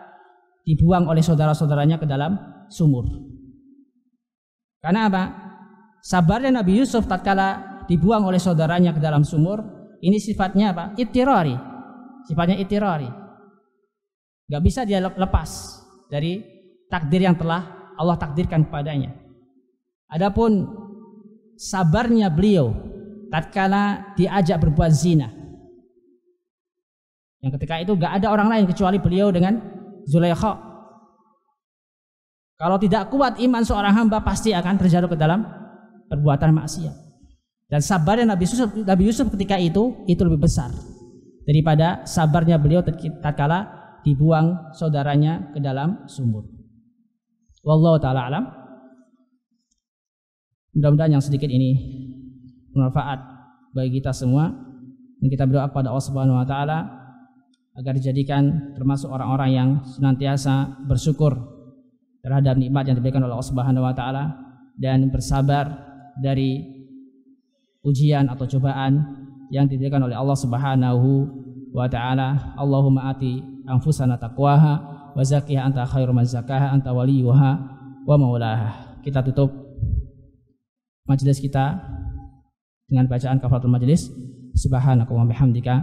dibuang oleh saudara-saudaranya ke dalam sumur. Karena apa? Sabarnya Nabi Yusuf tatkala dibuang oleh saudaranya ke dalam sumur, ini sifatnya apa? Ittirari. Sifatnya ittirari. Gak bisa dia lepas dari takdir yang telah Allah takdirkan kepadanya. Adapun sabarnya beliau tatkala diajak berbuat zina, yang ketika itu gak ada orang lain kecuali beliau dengan Zulaikha. Kalau tidak kuat iman seorang hamba, pasti akan terjatuh ke dalam perbuatan maksiat. Dan sabarnya Nabi Yusuf ketika itu lebih besar daripada sabarnya beliau tatkala dibuang saudaranya ke dalam sumur. Wallahu ta'ala alam. Mudah-mudahan yang sedikit ini bermanfaat bagi kita semua, dan kita berdoa kepada Allah Subhanahu wa taala agar dijadikan termasuk orang-orang yang senantiasa bersyukur terhadap nikmat yang diberikan oleh Allah Subhanahu wa taala dan bersabar dari ujian atau cobaan yang diberikan oleh Allah Subhanahu wa taala. Allahumma ati anfusana taqwaha wa zakkiha anta khairu man zakkaha anta waliyuha wa maulaha. Kita tutup majelis kita dengan bacaan kafaratul majelis. Subhanakallahumma bihamdika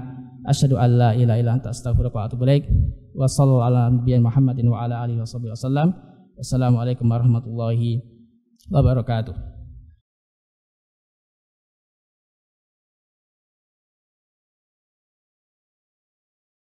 asyhadu an la ilaha illa anta astaghfiruka wa atubu ilaik. Wa sallallahu ala nabiyyina Muhammadin wa ala alihi wasallam. Wassalamualaikum warahmatullahi wabarakatuh.